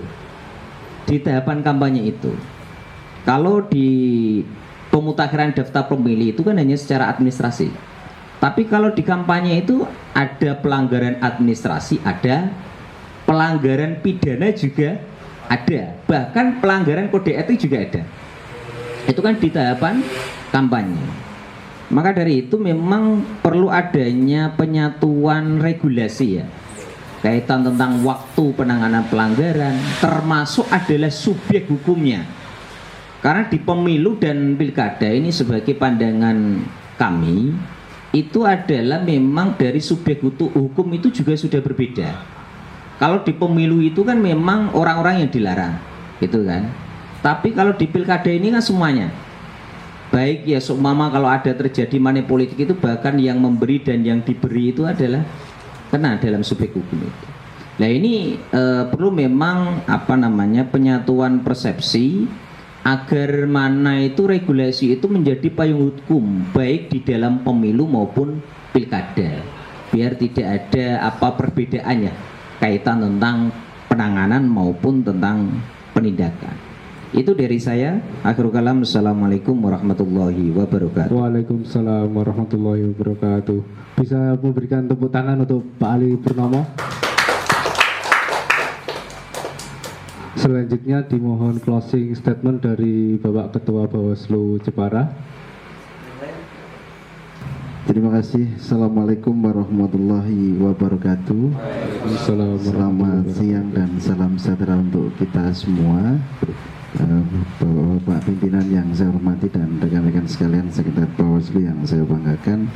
Di tahapan kampanye itu. Kalau di pemutakhiran daftar pemilih itu kan hanya secara administrasi. Tapi kalau di kampanye itu ada pelanggaran administrasi, ada pelanggaran pidana juga ada. Bahkan pelanggaran kode etik juga ada. Itu kan di tahapan kampanye. Maka dari itu memang perlu adanya penyatuan regulasi ya. Kaitan tentang waktu penanganan pelanggaran termasuk adalah subjek hukumnya. Karena di pemilu dan pilkada ini sebagai pandangan kami itu adalah memang dari subjek hukum itu juga sudah berbeda. Kalau di pemilu itu kan memang orang-orang yang dilarang, gitu kan. Tapi kalau di pilkada ini kan semuanya. Baik ya seumpama kalau ada terjadi money politik itu bahkan yang memberi dan yang diberi itu adalah kena dalam subjek hukum itu. Nah ini perlu memang penyatuan persepsi agar mana itu regulasi itu menjadi payung hukum baik di dalam pemilu maupun pilkada. Biar tidak ada perbedaannya kaitan tentang penanganan maupun tentang penindakan. Itu dari saya. Akhirul kalam. Assalamualaikum warahmatullahi wabarakatuh. Waalaikumsalam warahmatullahi wabarakatuh. Bisa memberikan tepuk tangan untuk Pak Ali Purnomo. Selanjutnya dimohon closing statement dari Bapak Ketua Bawaslu Jepara. Terima kasih. Assalamualaikum warahmatullahi wabarakatuh. Selamat siang dan salam sejahtera untuk kita semua. Bapak pimpinan yang saya hormati dan rekan-rekan sekalian sekretariat Bawaslu yang saya banggakan,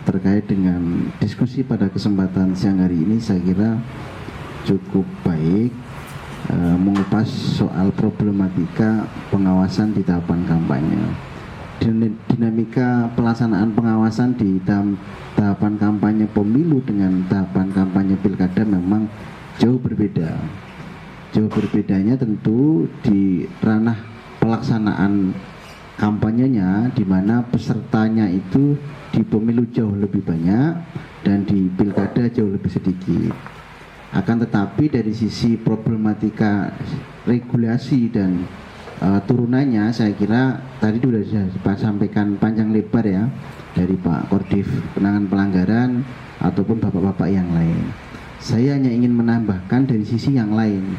terkait dengan diskusi pada kesempatan siang hari ini saya kira cukup baik, mengupas soal problematika pengawasan di tahapan kampanye. Dinamika pelaksanaan pengawasan di tahapan kampanye pemilu dengan tahapan kampanye pilkada memang jauh berbeda. Jauh berbedanya tentu di ranah pelaksanaan kampanyenya, di mana pesertanya itu di pemilu jauh lebih banyak dan di pilkada jauh lebih sedikit. Akan tetapi dari sisi problematika regulasi dan turunannya, saya kira tadi sudah disampaikan panjang lebar ya dari Pak Kordif penanganan pelanggaran ataupun bapak-bapak yang lain. Saya hanya ingin menambahkan dari sisi yang lain,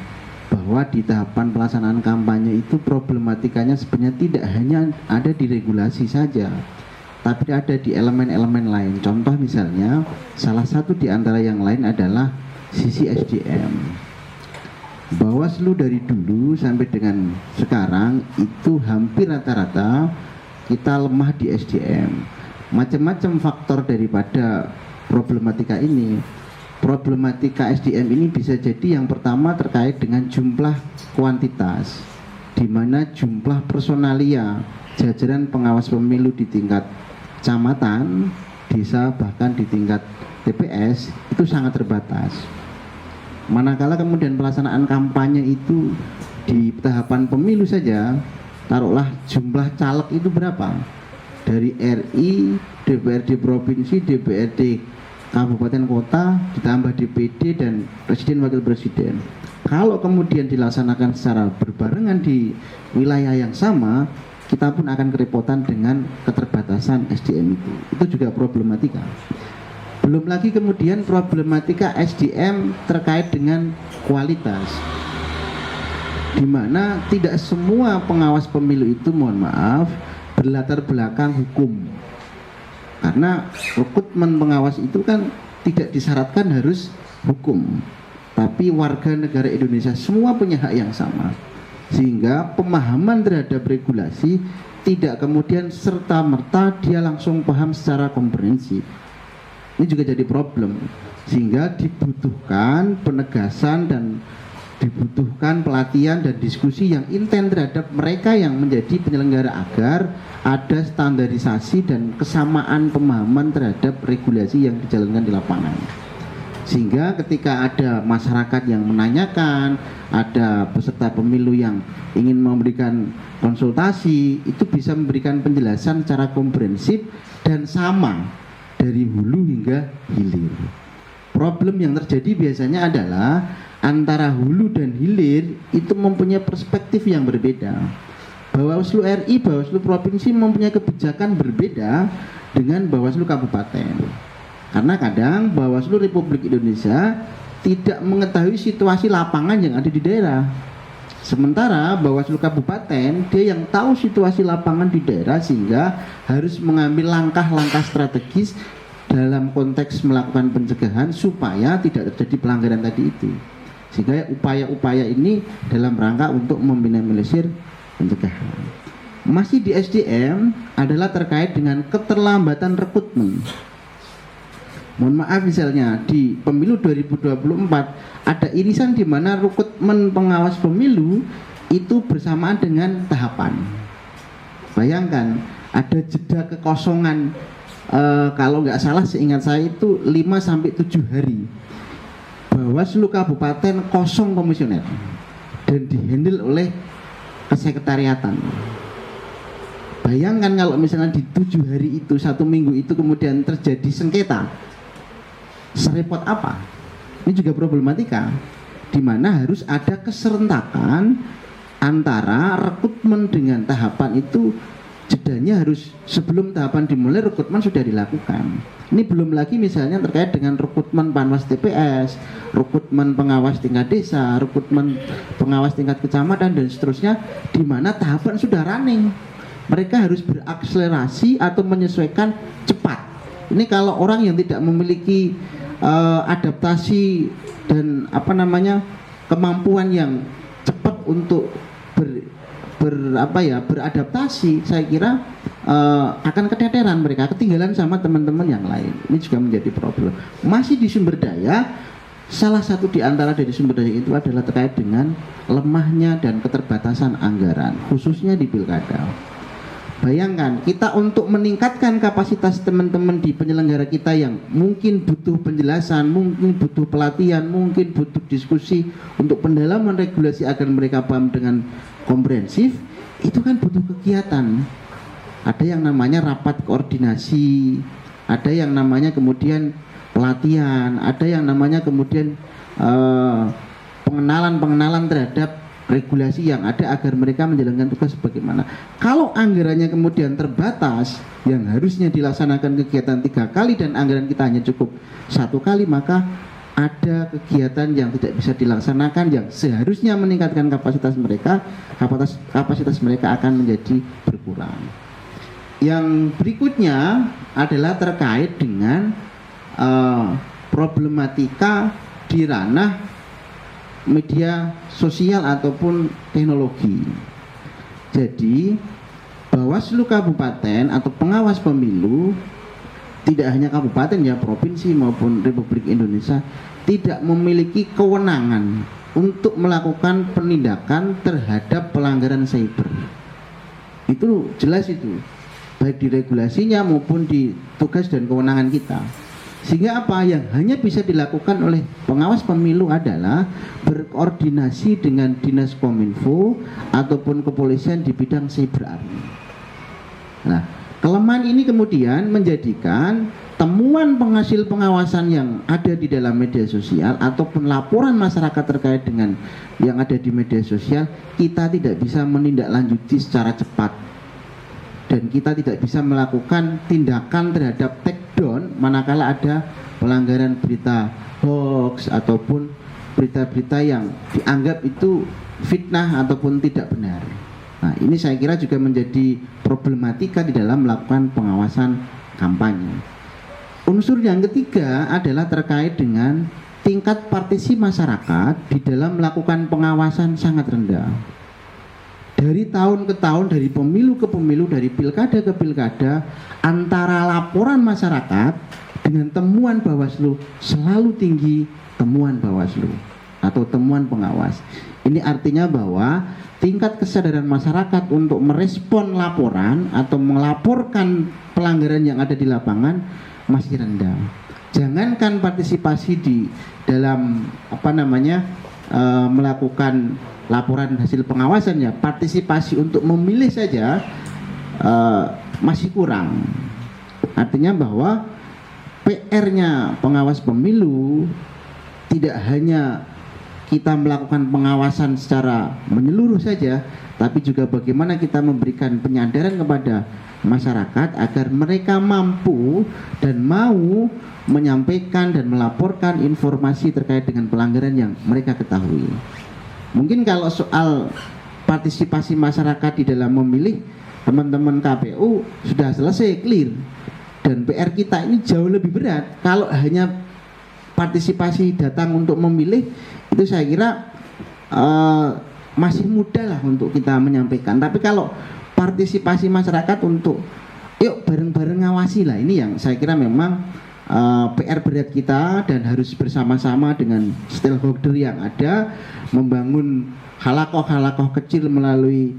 bahwa di tahapan pelaksanaan kampanye itu problematikanya sebenarnya tidak hanya ada di regulasi saja, tapi ada di elemen-elemen lain. Contoh misalnya, salah satu di antara yang lain adalah sisi SDM. Bawaslu dari dulu sampai dengan sekarang itu hampir rata-rata kita lemah di SDM. Macam-macam faktor daripada problematika ini. Problematika SDM ini bisa jadi yang pertama terkait dengan jumlah kuantitas, di mana jumlah personalia jajaran pengawas pemilu di tingkat kecamatan, desa, bahkan di tingkat TPS itu sangat terbatas. Manakala kemudian pelaksanaan kampanye itu di tahapan pemilu saja, taruhlah jumlah caleg itu berapa? Dari RI, DPRD provinsi, DPRD kabupaten kota, ditambah DPD dan presiden wakil presiden. Kalau kemudian dilaksanakan secara berbarengan di wilayah yang sama, kita pun akan kerepotan dengan keterbatasan SDM itu. Itu juga problematika. Belum lagi kemudian problematika SDM terkait dengan kualitas, di mana tidak semua pengawas pemilu itu, mohon maaf, berlatar belakang hukum. Karena rekrutmen pengawas itu kan tidak disyaratkan harus hukum, tapi warga negara Indonesia semua punya hak yang sama, sehingga pemahaman terhadap regulasi tidak kemudian serta-merta dia langsung paham secara komprehensif. Ini juga jadi problem, sehingga dibutuhkan penegasan dan dibutuhkan pelatihan dan diskusi yang intens terhadap mereka yang menjadi penyelenggara, agar ada standarisasi dan kesamaan pemahaman terhadap regulasi yang dijalankan di lapangan. Sehingga ketika ada masyarakat yang menanyakan, ada peserta pemilu yang ingin memberikan konsultasi, itu bisa memberikan penjelasan secara komprehensif dan sama dari hulu hingga hilir. Problem yang terjadi biasanya adalah antara hulu dan hilir itu mempunyai perspektif yang berbeda. Bawaslu RI, Bawaslu provinsi mempunyai kebijakan berbeda dengan Bawaslu kabupaten. Karena kadang Bawaslu Republik Indonesia tidak mengetahui situasi lapangan yang ada di daerah. Sementara Bawaslu kabupaten dia yang tahu situasi lapangan di daerah, sehingga harus mengambil langkah-langkah strategis dalam konteks melakukan pencegahan supaya tidak terjadi pelanggaran tadi itu. Sehingga upaya-upaya ini dalam rangka untuk meminimalisir pencegahan. Masih di SDM adalah terkait dengan keterlambatan rekrutmen. Mohon maaf, misalnya di pemilu 2024 ada irisan di mana rekrutmen pengawas pemilu itu bersamaan dengan tahapan. Bayangkan ada jeda kekosongan, kalau nggak salah seingat saya itu 5-7 hari. Bawaslu kabupaten kosong komisioner dan dihandle oleh kesekretariatan. Bayangkan kalau misalnya di 7 hari itu, 1 minggu itu kemudian terjadi sengketa, serepot apa? Ini juga problematika, di mana harus ada keserentakan antara rekrutmen dengan tahapan itu. Jedanya harus sebelum tahapan dimulai, rekrutmen sudah dilakukan. Ini belum lagi misalnya terkait dengan rekrutmen panwas TPS, rekrutmen pengawas tingkat desa, rekrutmen pengawas tingkat kecamatan dan seterusnya, di mana tahapan sudah running. Mereka harus berakselerasi atau menyesuaikan cepat. Ini kalau orang yang tidak memiliki adaptasi dan kemampuan yang cepat untuk beradaptasi, saya kira akan keteteran mereka, ketinggalan sama teman-teman yang lain. Ini juga menjadi problem. Masih di sumber daya, salah satu di antara dari sumber daya itu adalah terkait dengan lemahnya dan keterbatasan anggaran, khususnya di pilkada. Bayangkan, kita untuk meningkatkan kapasitas teman-teman di penyelenggara kita yang mungkin butuh penjelasan, mungkin butuh pelatihan, mungkin butuh diskusi untuk pendalaman regulasi agar mereka paham dengan komprehensif, itu kan butuh kegiatan. Ada yang namanya rapat koordinasi, ada yang namanya kemudian pelatihan, ada yang namanya kemudian pengenalan terhadap regulasi yang ada agar mereka menjalankan tugas sebagaimana. Kalau anggarannya kemudian terbatas, yang harusnya dilaksanakan kegiatan 3 kali dan anggaran kita hanya cukup 1 kali, maka ada kegiatan yang tidak bisa dilaksanakan yang seharusnya meningkatkan kapasitas mereka akan menjadi berkurang. Yang berikutnya adalah terkait dengan problematika di ranah media sosial ataupun teknologi. Jadi Bawaslu Kabupaten atau pengawas pemilu, tidak hanya kabupaten ya, provinsi maupun Republik Indonesia, tidak memiliki kewenangan untuk melakukan penindakan terhadap pelanggaran cyber. Itu jelas itu, baik di regulasinya maupun di tugas dan kewenangan kita. Sehingga apa yang hanya bisa dilakukan oleh pengawas pemilu adalah berkoordinasi dengan Dinas Kominfo ataupun kepolisian di bidang cyber army. Nah, kelemahan ini kemudian menjadikan temuan penghasil pengawasan yang ada di dalam media sosial ataupun laporan masyarakat terkait dengan yang ada di media sosial, kita tidak bisa menindaklanjuti secara cepat. Dan kita tidak bisa melakukan tindakan terhadap takedown manakala ada pelanggaran berita hoax ataupun berita-berita yang dianggap itu fitnah ataupun tidak benar. Nah, ini saya kira juga menjadi problematika di dalam melakukan pengawasan kampanye. Unsur yang ketiga adalah terkait dengan tingkat partisipasi masyarakat di dalam melakukan pengawasan sangat rendah. Dari tahun ke tahun, dari pemilu ke pemilu, dari pilkada ke pilkada, antara laporan masyarakat dengan temuan Bawaslu selalu tinggi temuan Bawaslu atau temuan pengawas. Ini artinya bahwa tingkat kesadaran masyarakat untuk merespon laporan atau melaporkan pelanggaran yang ada di lapangan masih rendah. Jangankan partisipasi di dalam melakukan laporan hasil pengawasan, ya, partisipasi untuk memilih saja masih kurang. Artinya bahwa PR-nya pengawas pemilu tidak hanya kita melakukan pengawasan secara menyeluruh saja, tapi juga bagaimana kita memberikan penyadaran kepada masyarakat agar mereka mampu dan mau menyampaikan dan melaporkan informasi terkait dengan pelanggaran yang mereka ketahui. Mungkin kalau soal partisipasi masyarakat di dalam memilih, teman-teman KPU sudah selesai, clear. Dan PR kita ini jauh lebih berat. Kalau hanya partisipasi datang untuk memilih, itu saya kira masih mudah lah untuk kita menyampaikan. Tapi kalau partisipasi masyarakat untuk yuk bareng-bareng ngawasi lah, ini yang saya kira memang PR berat kita dan harus bersama-sama dengan stakeholder yang ada membangun halakoh-halakoh kecil melalui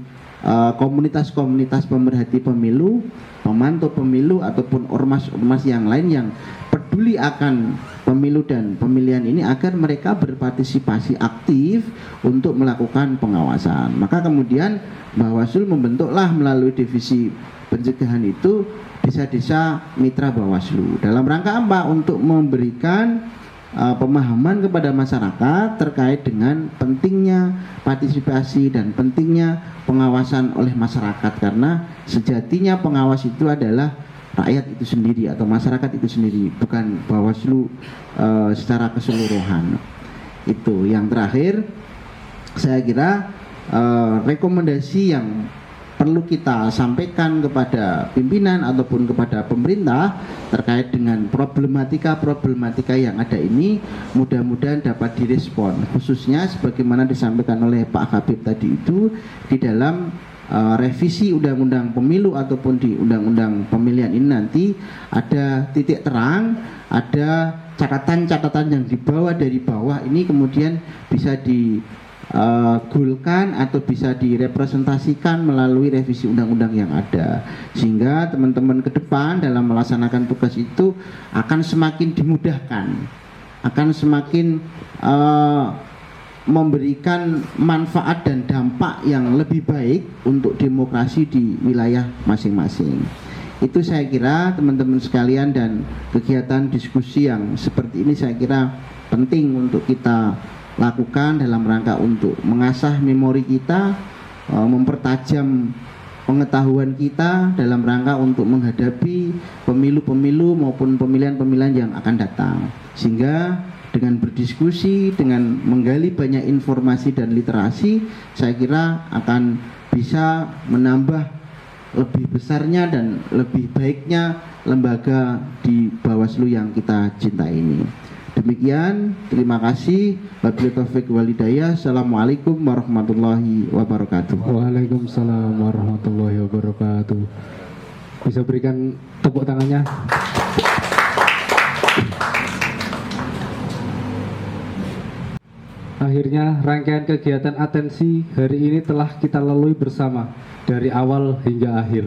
komunitas-komunitas pemerhati pemilu, pemantau pemilu ataupun ormas-ormas yang lain yang peduli akan pemilu dan pemilihan ini agar mereka berpartisipasi aktif untuk melakukan pengawasan. Maka kemudian Bawaslu membentuklah melalui divisi pencegahan itu desa-desa mitra Bawaslu. Dalam rangka apa? Untuk memberikan pemahaman kepada masyarakat terkait dengan pentingnya partisipasi dan pentingnya pengawasan oleh masyarakat, karena sejatinya pengawas itu adalah rakyat itu sendiri atau masyarakat itu sendiri, bukan Bawaslu secara keseluruhan. Itu yang terakhir, saya kira rekomendasi yang perlu kita sampaikan kepada pimpinan ataupun kepada pemerintah terkait dengan problematika yang ada ini mudah-mudahan dapat direspon, khususnya sebagaimana disampaikan oleh Pak Habib tadi itu di dalam revisi undang-undang pemilu ataupun di undang-undang pemilihan ini nanti ada titik terang, ada catatan-catatan yang dibawa dari bawah ini kemudian bisa digulkan atau bisa direpresentasikan melalui revisi undang-undang yang ada, sehingga teman-teman ke depan dalam melaksanakan tugas itu akan semakin dimudahkan, akan semakin memberikan manfaat dan dampak yang lebih baik untuk demokrasi di wilayah masing-masing. Itu saya kira teman-teman sekalian, dan kegiatan diskusi yang seperti ini saya kira penting untuk kita lakukan dalam rangka untuk mengasah memori kita, mempertajam pengetahuan kita dalam rangka untuk menghadapi pemilu-pemilu maupun pemilihan-pemilihan yang akan datang, sehingga dengan berdiskusi, dengan menggali banyak informasi dan literasi, saya kira akan bisa menambah lebih besarnya dan lebih baiknya lembaga di Bawaslu yang kita cintai ini. Demikian, terima kasih. Wabillahi taufiq wal hidayah. Assalamualaikum warahmatullahi wabarakatuh. Waalaikumsalam warahmatullahi wabarakatuh. Bisa berikan tepuk tangannya. Akhirnya rangkaian kegiatan atensi hari ini telah kita lalui bersama dari awal hingga akhir.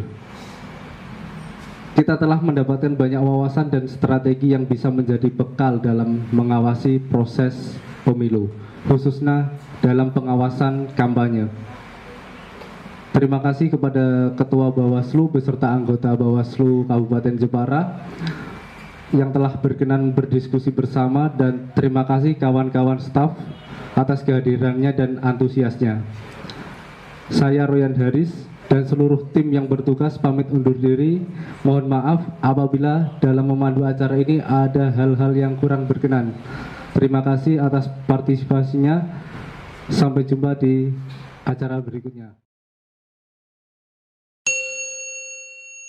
Kita telah mendapatkan banyak wawasan dan strategi yang bisa menjadi bekal dalam mengawasi proses pemilu, khususnya dalam pengawasan kampanye. Terima kasih kepada Ketua Bawaslu beserta anggota Bawaslu Kabupaten Jepara yang telah berkenan berdiskusi bersama, dan terima kasih kawan-kawan staf atas kehadirannya dan antusiasnya. Saya Royan Haris dan seluruh tim yang bertugas pamit undur diri. Mohon maaf apabila dalam memandu acara ini ada hal-hal yang kurang berkenan. Terima kasih atas partisipasinya. Sampai jumpa di acara berikutnya.